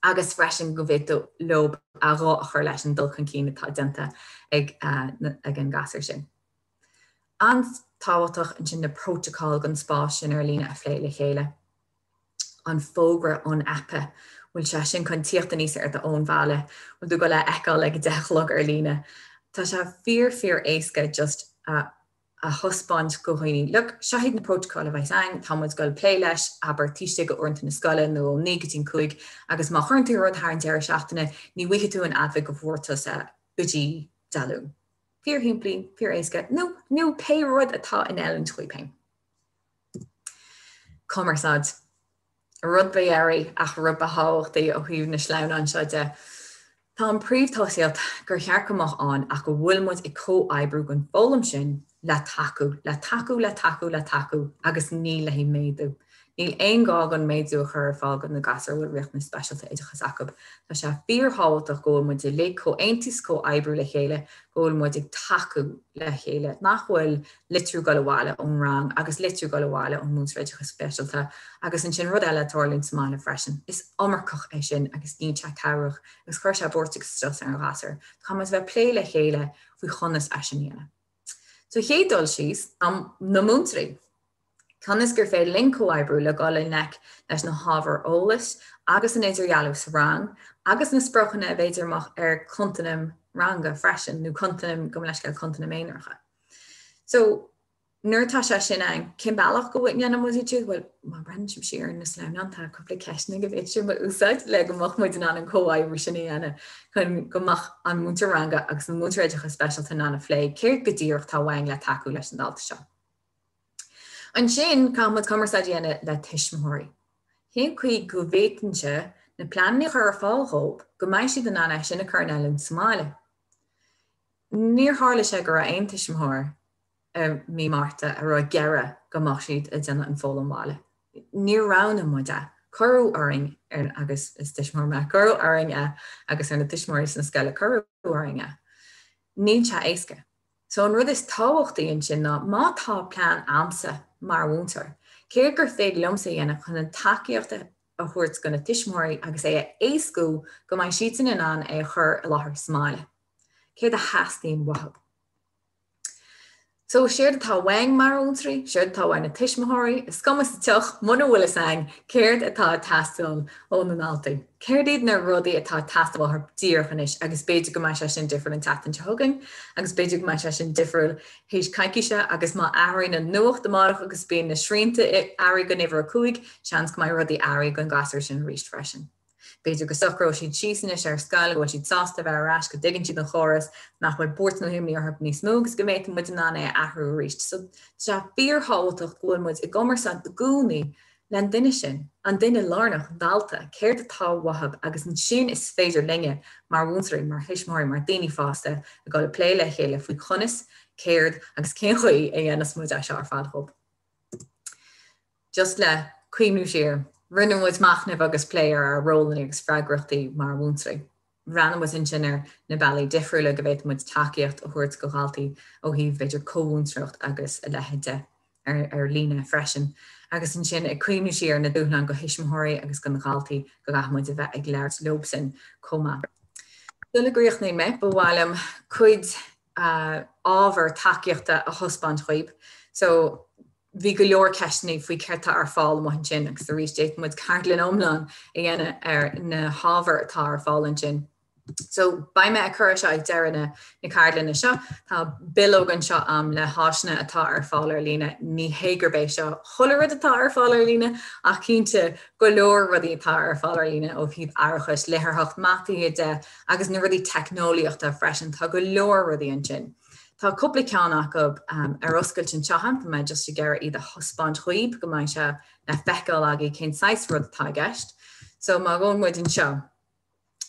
agus freisin go bhfuil lob a rá a chur leis an dulchan cíine tá denta ag an gasar sin. An táhaach an sin na protocol gan spás sin ar lína a phlé le chéile. An fógra an appa bhfuil se sin chun tíochtta níos ar ón bhile bhfuil tú go le eáil le dechlog ar lína. Tá se fear éasca just a thuspáint go chuoine. Look, seaid na protocol a bheith sein, tá muid goil plé leis aber tíiste go orintanta na scoile nó 9 agus má chuintú rud thar an deir seachtainna ní bhuiche tú an adfa go bhórtas a utí dalú. Fear himplí, fear éasca, nó pe rud atá in eilin chuipein. Commersad. Rud bééirí ach rud bathachtaí ó thuomh na sleann an seo de. Tá an príomhtáisialt gur chearcamach an ach go bhfuil muid i Comhoibriú an fólam sin le tacú agus ní le hí méadú. Níl ein gá gan méidú chur fáil gan na gasar bhfuil riocht na speisialta oideachas acab. Tá sé fíorthálach ggóil muid de le comhaintis comhoibriú le chéile, ggóil muid ag tacú le chéile. Nach bhfuil litriú go bhile ón rang, agus litriú go bhile ón mús oideachas speisialta, agus an sin rud eile tolín sáile freisin. Is amarcach é sin agus ní te ceirech, agus chuir sé bórteach stos ar gasar. Chamas bheith plé le chéile faoi chonas a sin dhéana. So chédul síos am na múinteoirí. Canas gur fé linn comhoibriú le gáil nec leis na hábhar ólas, agus an éidirhealú sa rang, agus na sprochanna a bhéidirach ar contanim ranga freisin, nó contanim go leis go contanim éonarcha. So, nuair tá sé sin an cimbealach go bhfuil neanna muidú, bhfuil má brenn sim siar na sleimna tá coppla ceisna go bhéit sin úsáid le go mach muid an comhoibriú sin ana chun go mach an múinteoirí ranga agus an múinteoirí oideachas speisialta na phlé, céir go dtíoch tá bhain le tacú leis an Dalta seo. An sin cámad commerceá dhéana le tiismthirí. Cén chuí go bhhéitinse na plannaí chur fáilthóp go mbeidh siad an anna sin na churna in Somália. Níor tharla sé gur aon tiismthir mí Marta a roi geire go mbeadh siad a déanana an fólam bháile. Níor rana muide, curú uring agus is tiismthir me, curú uring agus ar na tiismthirí na scoile curú uring ní te éasca. So an rud is táhachtaí an sin ná má tá plán amsa mar bhúntar. Céir gur féad liomsa dhéanamh chun an takeíochta a chuirt go na tiismthirí agus é éascú go mbeidh siad in an é chur i láthair Somália. Céir a heascaíon wahab. So séir atá bhaing mar bhúntarí, séir atá bhain na tiismthirí, is cumas teach muna bhfuil sang, céir atá tastal ón an Daltaí. Céir iad na rudaí atá tastal ar díorchanis agus beidir go mbeidh sé sin difriúil an tatan teogain, agus beidir go mbeidh sé sin difriúil héis caiiciise agus má airí na nuacht amach agus bíon na srianta airí go nifar cuaig, seans go mbeidh rudaí airí go gasar sin ríist freisin. Beidir go socró siad sísanis ar scoile go siad sásta bheith arás go digann siad an choras nach bhfuil bort na himní ar níos mógus go méid muid an é ahrú ríist. So tá fíorthálach gúil muid i gcomarsá do gúnaí len duine sin, an duine lárnach Dalta, céir atá wahab agus an sin is féidir linge mar bhúntarí, mar tiismthirí, mar daoine fásta a gáil plé le chéile faoi chonas, céird agus cén chuí a dhéanas muid a se ar fadthób. Just le cuimhnú siar. Rinneadh muid machnamh agus pléir ar rólann agus freigrachtaí mar bhúntarí. Ranam was in sin ar na bhealaí difriúla go bhéit muid takeíocht a chuirt go háiltaí ó híomh beidir comhúntracht agus a leithéide ar lína freisin. Agus in sin ag cuimhnú siar na dúthlan go tiismthirí agus go na háiltaí go gaithmuid a bheith ag léirt lobsan comá. Dúla gríochnaí me bhhailm chuid ábhar takeíochta a thuspáint chuoibh. So bhí go leor ceisnaí faoi ceirta ar fáil maithin sin agus a ríist muid cartlinn omláin a dhéana ar na hábhar atá ar fáil an sin. So ba me a chur seo ag deireanna na cartlinn seo, tá bilógan seo am le háisna atá ar fáil ar lína, ní hégurbééis seo cholarad atá ar fáil ar lína ach cínte go leor rudaí atá ar fáil ar lína ó bhíomh airchas lethirthacht mataí de agus na rudaí technoliaachta freisin tá go leor rudaí an sin. Tá cúpla ceannach go ar oscailt an tehan, tá just i gceir iad a thuspáint chuoibh go mbeidh se na feiceáil agaí cén 6 rud atá gceist. So má gcón muid an seo.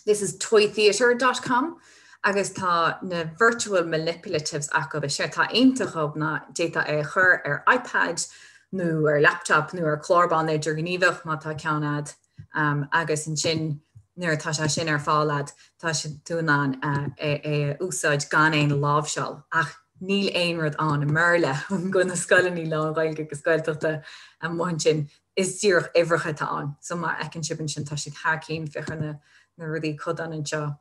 This is toytheatre.com agus tá na virtual manipulatives acu be sé tá aontachob na déta é chur ar iPad nó ar laptop nó ar chlórbán idir gníomh má tá ceannad agus an sin nuair tá sé sin ar fáilad tá sin túnán úsáid gan éon lábhseáil ach níl éon rud an merle go na scoile ní lá gailge go scoilteachta an mhain sin is díoch ihrecha tá an. So má ecinn siban sin tá si thcín fichar na rudí chudan an seo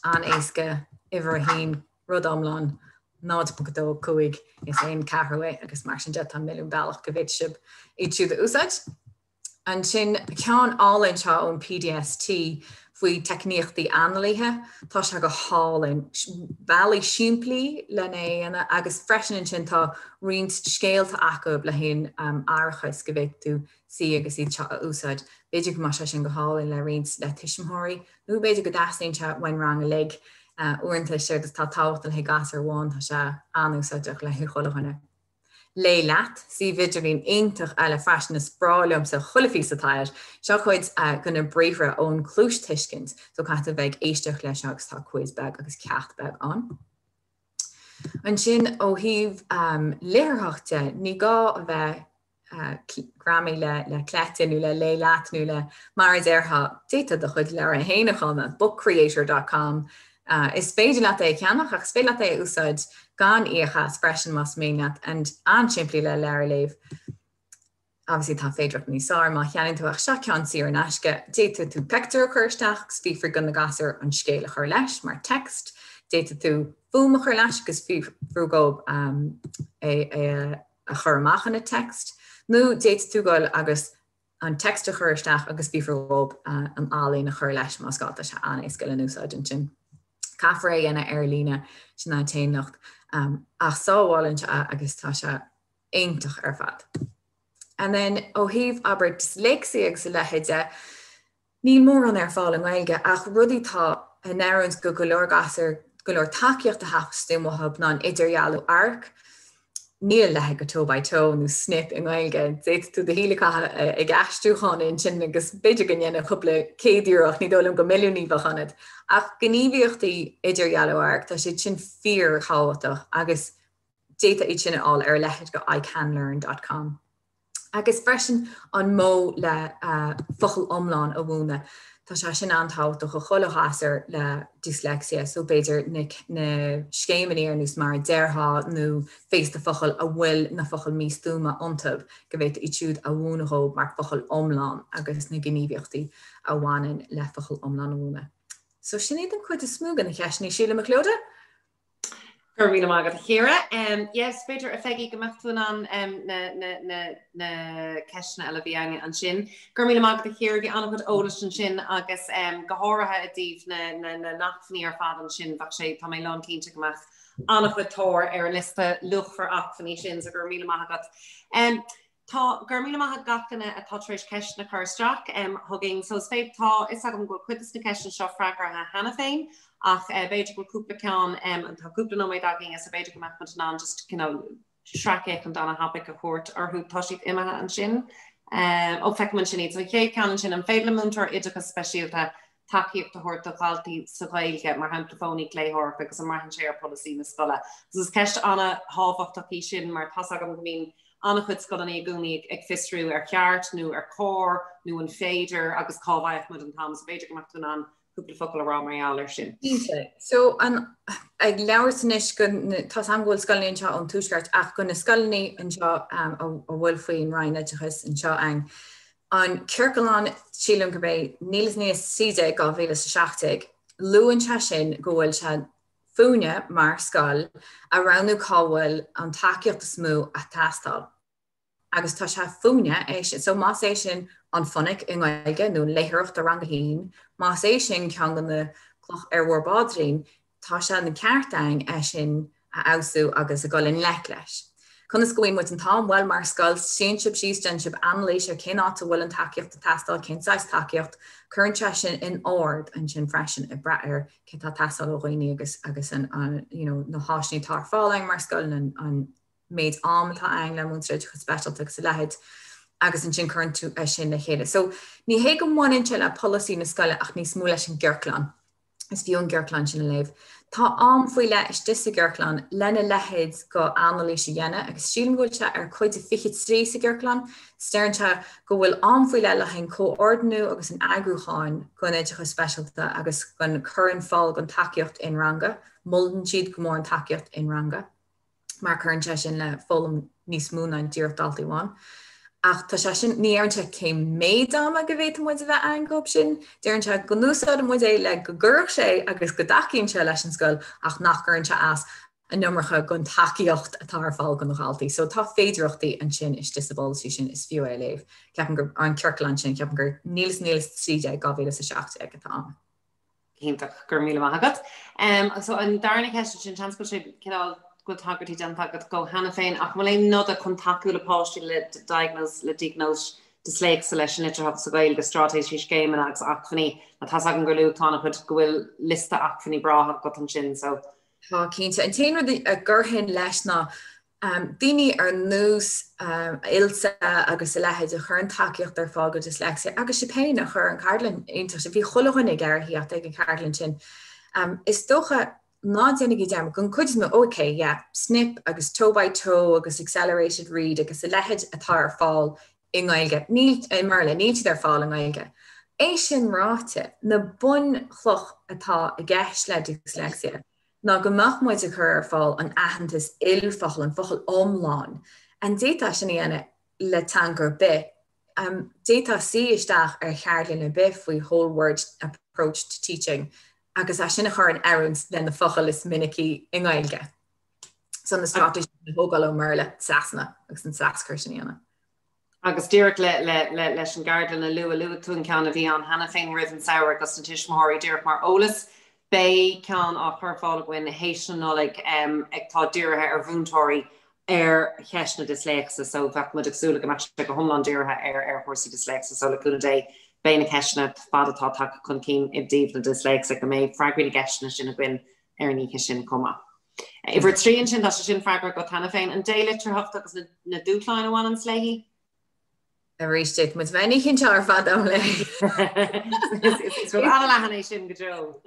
an éasca ihre haon rud amláin nád go cuaig is éon cethra agus mar sin de tá milliún bailach go bhéit sib iad siú de úsáid. An sin ceann álainn seo ón PDST faoi techníochtaí analaithe, tá se go hálainn bhealaí siimplí lena agus freisin sin tá riont scéalta acu le haon airchas go bhéh tú si agus iad seo úsáid. Beidir go mar sin go hálainn le riont le tiismthirí, nó beidir go dastaíonn se bhain rang a le uanta sé agus tá táhachttail he gas ar bháin tá se anúsáideach le thucholachanna. Le leat, si vidirlín aintach eile freisin na spráiliom sa chulafií sa táir, seo chuid gona bríomhre ón clúis tuiscint, so caite bheith éisteach leis agus tá cuis beg agus ceacht beg an. An sin ó híomh léirthachta ní gá a bheith Grammy le cletinú le lélatnú le mar ha déta do chud le a héanachana bookcreator.com is speisialta ceannach ach speisialta úsáid gan íocha expression mas ménat and simply le leir leibh. Obviously tá féidirach níosár má cheann tú ach seán siar an eisce déta tú picture chuirteach spífar gun na gasar an scéile chuir leis mar text déta tú fuma chuir leis gus frúgóib a churmach na text. Nu déit tú goil agus an texte chuirteach agus bhífrúgóib an álaí na chuir leis má scáta se anna scoile úsáid an sin. Caffré ana lína sin na téanacht ach sáháilint agus tá se aintach ar fad. And then híh aber dyslexia agus le heide ní mór an ar fáil an Gaeilge ach rudí tá an éireann go leor gasar go leor takeíocht a hafstim wahab ná an idirhealú arc. Níl le go toe by toe nó snip in Gaeilge déit tú de hílacha ag gasistúchan in sin agus beidir gannne chupla céadúach ní dólam go milliúní bachanad. Ach gníomhíochttaí idirhealú arc tá sé sin fear cháhaach agus déta í sinna all ar lehead go icanlearn.com. Agus freisin an mó le fochail omláin a bhúna. Tá se sin antácht go chollachasar le dyslexia, so beidir na scéimmaníar nús mar deirha nó fééis de fochail a bhfuil na fochail míos túma antab go bhéit í siúd a bhúnaó mar fochail omláin agus na gníomhíochtaí a bhhain le fochail omláin a bhúna. So sin iad an chuid a smúg an na cheisní Síle McLeod? Mhuire Marino Ciara. Yes, beidir a feigi gomachtún an na ceisna eile bhíanga an sin. Mhuire Marino Ciara bhí anna chud ólas an sin agus gothóirithe a díomh na nachfaní ar fad an sin bhach sé tá mé lán cínte gomach anna chud tóir ar an lista luchfar achfaní sin so Mhuire Marino. Tá Mhuire Marino gatainna a táéis ceisna chuirteach thugging so féit tá is agam go chuitas na ceisna seo freigar a hena féin. Ach beidir go cúpla ceann an tá cúpla nóid agin is a beidir go meach ná just shraice an dána hapig a chót arthú táisiad imethe an sin ó feicman sin iad. So ché ceann sin an féile múntar Oideachas speisialta takeíocht a thuirt do ghaltaí sa Gaeilge mar hemplafóní léthorp agus an marthan sé ar policy na scoile. So is ceist anna hábhachtachí sin mar tá agam go mín anna chud scoilnaí gúnaí ag fistrú ar cheart nó ar cór nó an féidir agus cábhaith mud an tam so beidir go meach an focail ará maráir sin. So ag leabhar sanis tá samhfuil scoilnaí anseo an túisceart ach go na scoilnaí anseo a bhfuil faoin Rinneadh anseo an Circeán sílam go bhéh nílas níos siide 2017 luúan se sin go bhfuil se fúne mar scoil a ranú cáhfuil an takeíocht smú a tastal. Agus tá se fúne é sin so más é sin an funnig in Gaeilge nó léthireacht a rangahín, más é sin cean gan na cloch ar bhbádrín tá se na ceartdaing é sin a ausú agus a goilinn lech leis. Chun is goin mu an tám bhfuil mar scoil sinship sístenship anléise cin áta bhfuil an takeíocht a tastal cin 6 takeíocht current sin in ord an sin freisin i breir cin tá tastal ó roiine agus an nó háisní tar fáling mar scoil an méid amtá ein le múntre chu speisialta sa lehead agus an sin current tú sin na chéile. So ní hé go mhain se le policy na scoile ach ní smú leis an ggheirclan. Is bhí an ggheirclan sin leibh. Tá am faoi leis dis a ggheirclan lena lehéid go analíise dhéine agus sílimhúil se ar chuid a fichiid trí sa ggheirclan, steirnte go bhfuil am faoi le hen cóordnú agus an agrúcháin gon Oideachas speisialta agus gon churann fáil gon takeíocht in ranga, muldan siad go mór an takeíocht in ranga. Mar chuann sin le fólam níos múna an díocht Daltaíháin. Ach tá sin níarnte céim méid am a go bhéit muid a bheith angób sin, déirnte go núsáid muid é le go gcuirh sé agus go dacíonn se leis an scoil ach nachgurnnte as an nummercha gon takeíocht atá ar fáil gon nacháltaí. So tá féidireachtaí an sin is disability sin is fiú é léibh. Ceapan gur an Circeán sin ceapan gur nílas tríide 2017 ag atá. Cíntaach Mhuire Marino. So an darna ceiste sin transport sé cinál go tagartí denpagad go hena féin ach má léon nod a chun takeú le páistí le diagnose dyslexia leis an idirthach sa Gaeilge Straitéisí scéimeanna agus achfaní na tá agan gur luútána chud go bhfuil lista achfaní bratha go an sin so. Tá cínte an téanú a ggurthain leis ná daoine ar nús ilsa agus a lehead a chur an takeíocht ar fáil go dyslexia agus sé péin a chur an Cairlann aontas a bhí chulachain ag airthaíocht ag an Cairlann sin. Is dócha ná dénig dem gon cuid me okay, yeah, snip agus toe by toe agus accelerated read agus a lehead atá ar fáil in Gaeilge. Níl marla níl ar fáil in Gaeilge. É sin ráte na bun chloch atá a gceist le dyslexia. Ná go mach muid a chur ar fáil an ahantas ilfachal an fachal omláin. An déta sin dhéana le tangur bit. Déta sí isteach ar chearlinn a bit faoi whole word approach to teaching. Agus a sinna chur an errands den na fachal is minicí in Gaeilge. So na strategy na hógal ó marla sasna agus an sascur sin dhéana. Agus dúirt leis an gardan na lua tún ceanna bhí an hena féin rian saoir agus an tiismóirí dúirt mar ólas bé cean á chur fáil goin héisinalig ag tá dírithe ar bhúntóirí ar cheisna dyslexia, so bheith mud agsúla go match go thomlan dírithe ar thuirsaí dyslexia, so le cúna dé béna ceisna fadatá take chun cín i dtíobh na dyslexia go méid freagraí ceisna sin a gin ar an íce sin comma. I bhar tríonn sin tá sin freagra go tanna féin an déile trúthcht agus na dúchláin amháin an sléigí. A rééisiste mu bhenig cinn tear fad am le. Is an lehanna sin go dro.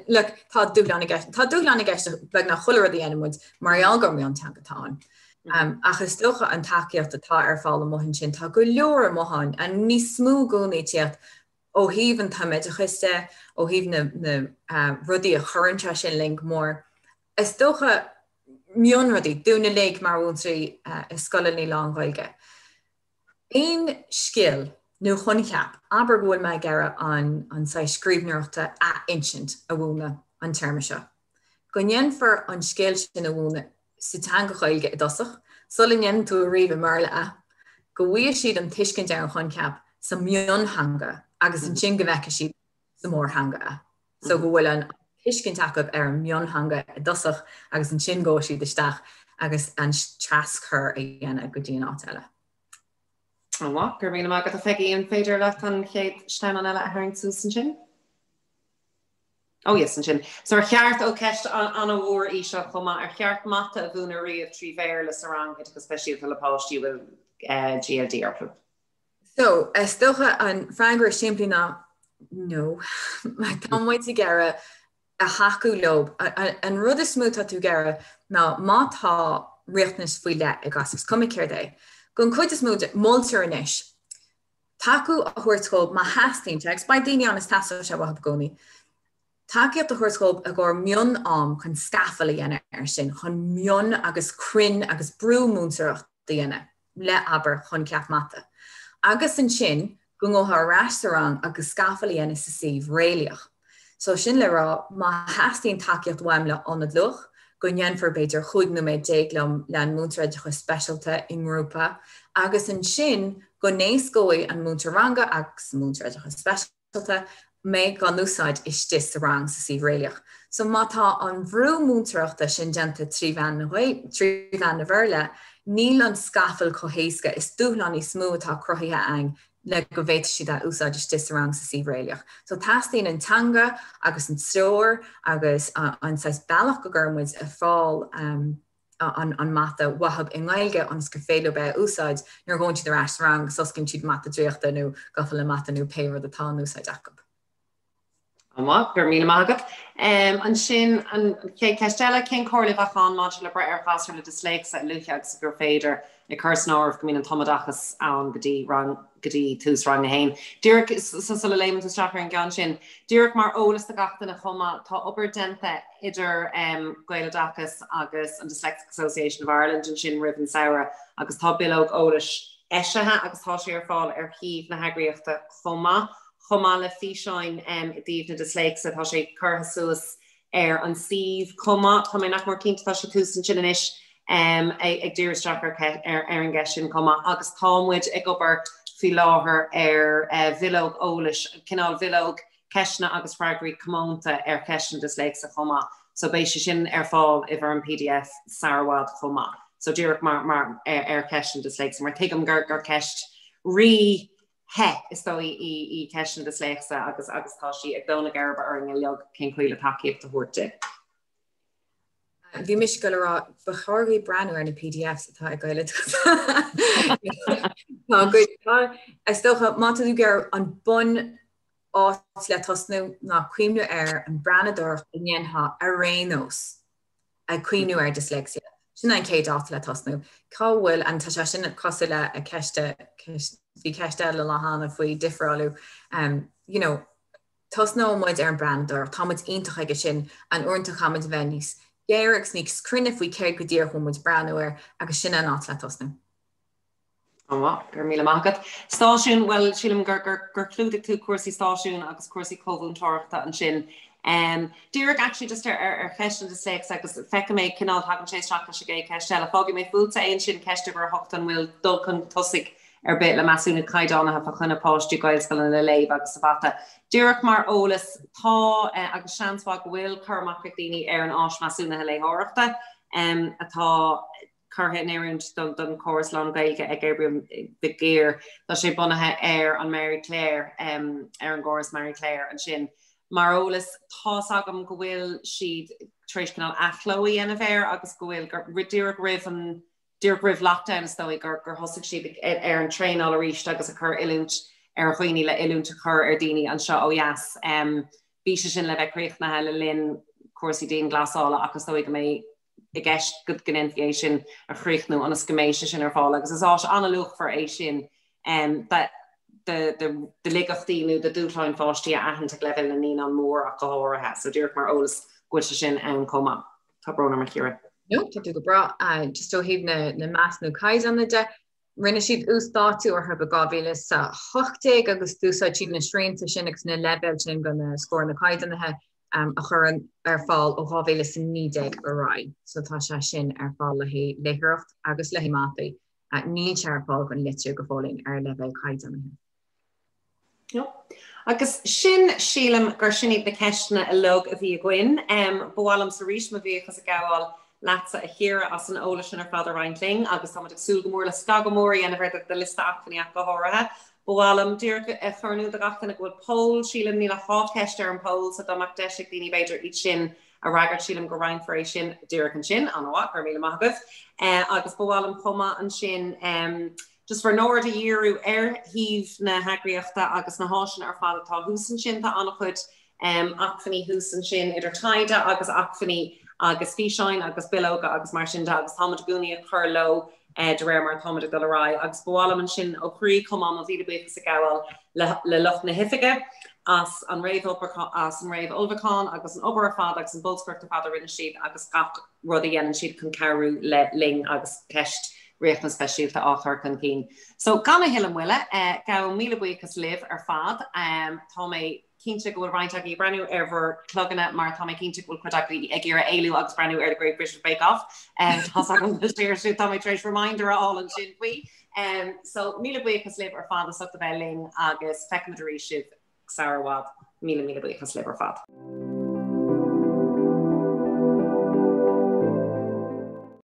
Look, tá dúglanna gceiste beag na chular a dhéanamid mar eall mé an tangatáin. Achas stocha an takeíocht atá ar fáil mohann sin tá go leor a mohann a ní smú gúnaí tíocht ó híomh an tamid a chuiste ó híomh na rudaí a churann sin link mór. Is stocha mion rudaí dúna léig mar úntaí scoile ní lá Gaeilge. Ein skill nu chunceap aber bhfuil me gera an sa scríbneachta a insint a bhúna an terme seo. Gonnean for an skill sin a bhúna sa tanga Gaeilge i dosach, sulin tú a riomh marla a. Go bhuaigh siad an tuiscin ar an chunceap sa mion hanga agus an sin go bheice siad sa mór hanga a. So go bhfuil an tuiscin takeab ar an mion hanga i dosach agus an sin go siad isteach agus an trasc chur a dhéana go dtíon áteile. What? Gur bhíonn agad a feicigh an féidir le an chéad stein an eile a haing sús an sin? Oh yes, an sin. So ar cheart ó ceist an a bhór í seo chuma ar cheart mata a bhúna riamh trí bhéir le sarang agus speisialta le páistí bhfuil GLD arplu. So, stocha an freagra siimplí ná no. Mae támhaid i gera a hacu lob. An rud is smúth tú gera ná mátá riachtanais faoi le i gasas cumig céir dé. Gon cuid is múd moltar inis. Tacú a thuirtscóil má hastín text ba daoine an is tasú se bhab gcónaí. Takeíocht a thuirtscóil a gur mion am chun scafala dhéana ar sin, chun mion agus crin agus brú múntaach dhéana le aber chun ceap mata. Agus an sin go ngótha rástarán agus scafala dhéana sa síomh réalaach. So sin le rá má hastín takeíocht bhaim le anad luch, gonnean for beidir chuig na méid déaglam le an múinteoirí speisialta in Europa, agus an sin go nééiscóí an múinteranga agus múinteoirí speisialta méid gan úsáid istis rang sa síomh réalaach. So mátá an bhrú múinteoireachta sin genta trí bhean na bhirle, níl an scafal cohéasca is dúlan í smú atá cruthaithe ang le go bhhéit siad a úsáid istis rang sa síomh réalaach. So tastíon an tanga agus an stór agus an sais bailach go gurmuid a fáil an mata wahab in Gaeilge an go féile be úsáid nuair going siad ar rang soscin siad mata dríochta nó gafa le mata nó péir a tá úsáid acab. Amach, gur míle mágad. An sin, an ceistela cén cóirla bhachán má le bre ar fásar le dyslexia a lucheag sa gur féidir i cúrsnáir go mín an tomadachas an gotí tús rang na hain. Dúireach sa le léimn isteach an gan sin, dúireach mar ólas a gachta na chuma tá obair denta idir Oideachas agus an Dyslexic Association of Ireland an sin rihann saoire agus tá bilóg ólas eisithe agus tá sé ar fáil ar chiomh na heagraíochta chuma le físeáin i dtíobh na dyslexia tá sé curtha suas ar an síomh chuma tá mé nach mar cinnta tá sé túsan sin inis ag dúrasteach ar an gceisisin chuma agus támuid ag obair fi láthair ar bhilóg ólas cinál bhilóg ceisna agus freagraí comónta ar ceisisin dyslexia chuma. So béis sin ar fáil i bhar an PDF sarhád chuma. So dúireach mar ar ceisisin dyslexia mar tuigim gur ceist rí he is tó í ceisisin dyslexia agus tá sí ag dóna garba ar an leog cén chuile takeíocht a thuirte. Bhí mis go rá bechorgaí breanú ar na PDFs atá ag gaile. Tá stocha mátaú gur an bun áit le tosnú ná cuimnú an branador inhéantha a rénos a cuimnú dyslexia. Sin an céad áit le tosnú. Cá bhfuil an tá sin cosú le a ceiste bhí ceiste le lehanana faoi difriúlú. You know, tosnú muid an branador, táid ionintach aige sin an uirnta chamid bheníos. Géireach ní scrinne faoi céir go dtír chun muid branúir agus sin an áit le tosnú. Gur míle mágad. Stáisiún, well, sílim gur clúdig tú cuasaí stáisiún agus cuasaí comhúntóireachta an sin. Díreach actually just cheistan dyslex agus fecha mé cinál hagan sé stracha sé gé ceistela. Fági mé fúlta aon sin ceiste gur hochtan bhfuil dulcan tosaigh bit le measúna caidána fa chuna páistí gailscoil na le léib agus sabata. Díreach mar ólas tá agus seansfá bhfuil chumach daoine an áis measúna le háireachta atá Carhe Nerint don chorus long gaige ag Gabriel the gear that sé bunathe an Mary Claire an Goras Mary Claire an sin Marolas tá agam go bhfuil siad treéis canal achlóí ana bhéir agus go bhfuil Díreach rih lockdown stoi gur thosaigh siad an trein all a ríist agus a chur ilúnt a chuoine le ilúnta chur daoine an seo óheas bhí sin le bheith críochtnathe le linn cuasaí daon glasála agus stoi go mé I guess good confusion a chríichnú an scaméise sin fáil agus is áis anna luch for é sin that the ligachtíú de dúchlein fáistí ahananta level na ní an mór a goháthe so Díreach mar ólas gúil sin an comma Tá brona mar cure. No, tá go bra just ó híb na measnú cais an de rinne siad úsáú ar thub gábíle sa chochtéig agus dúsáid siad na srénta sin agus na level sin go na scór na caidanathe a chur fáil ó ghábhéile san nídeag ará. So tá se sin fáil le léthracht agus le mátaí ní tear fáil gon liú go fáling level caidanathe. No. Agus sin sílam gur sinnig na ceistena a log a bhí a gcuin bhálam sa ríis ma bhí chus a gáil lása a chéire as an óla sin ar fád Reintling agus tá agsúl gomór le scagamóí ana bheit de lista achfaní go háirithe. Bhálam Díreach a churnú a gachtainna bhfuil pól sílam ní le háceiste ar an pól sa domach deisiach daoine beidir iad sin a ragart sílam go rain for sin Díreach an sin anhha gur míle maithagah agus bhálam chuma an sin just for nóir a dhéirú híomh na heagriíochta agus na háisin ar fád atá húsan sin tá annach chud achfaní húsan sin idir taide agus achfaní agus físeáin agus bilóga agus mar sin agus táid gúnaí a chur lo de réir mar táid go lerá agus bhálam an sin ó chrí comán a bhíad béchas a gáil le lucht na hifiige as an réibh ulbhacán agus an obair fád agus an bulscrocht a fád rinne siad agus gach rud a dhéanaan siad chun ceú le ling agus ceist riachtan speisialta áthar chun cín. So gan hilam bhfuile ga míle buchas libh ar fad tá mé cínte go bhfuil reinint breú ar cluganna mar tá mé cínte bhfuil chudaí ag gur éú agus breú ar Great British Bake Off tá an tíirú tá mé treéis reminder all an sin faoi. So míle buchas libh ar fad a sota bheling agus fecmadirí sibh Sarahwad míle buchas libh ar fad.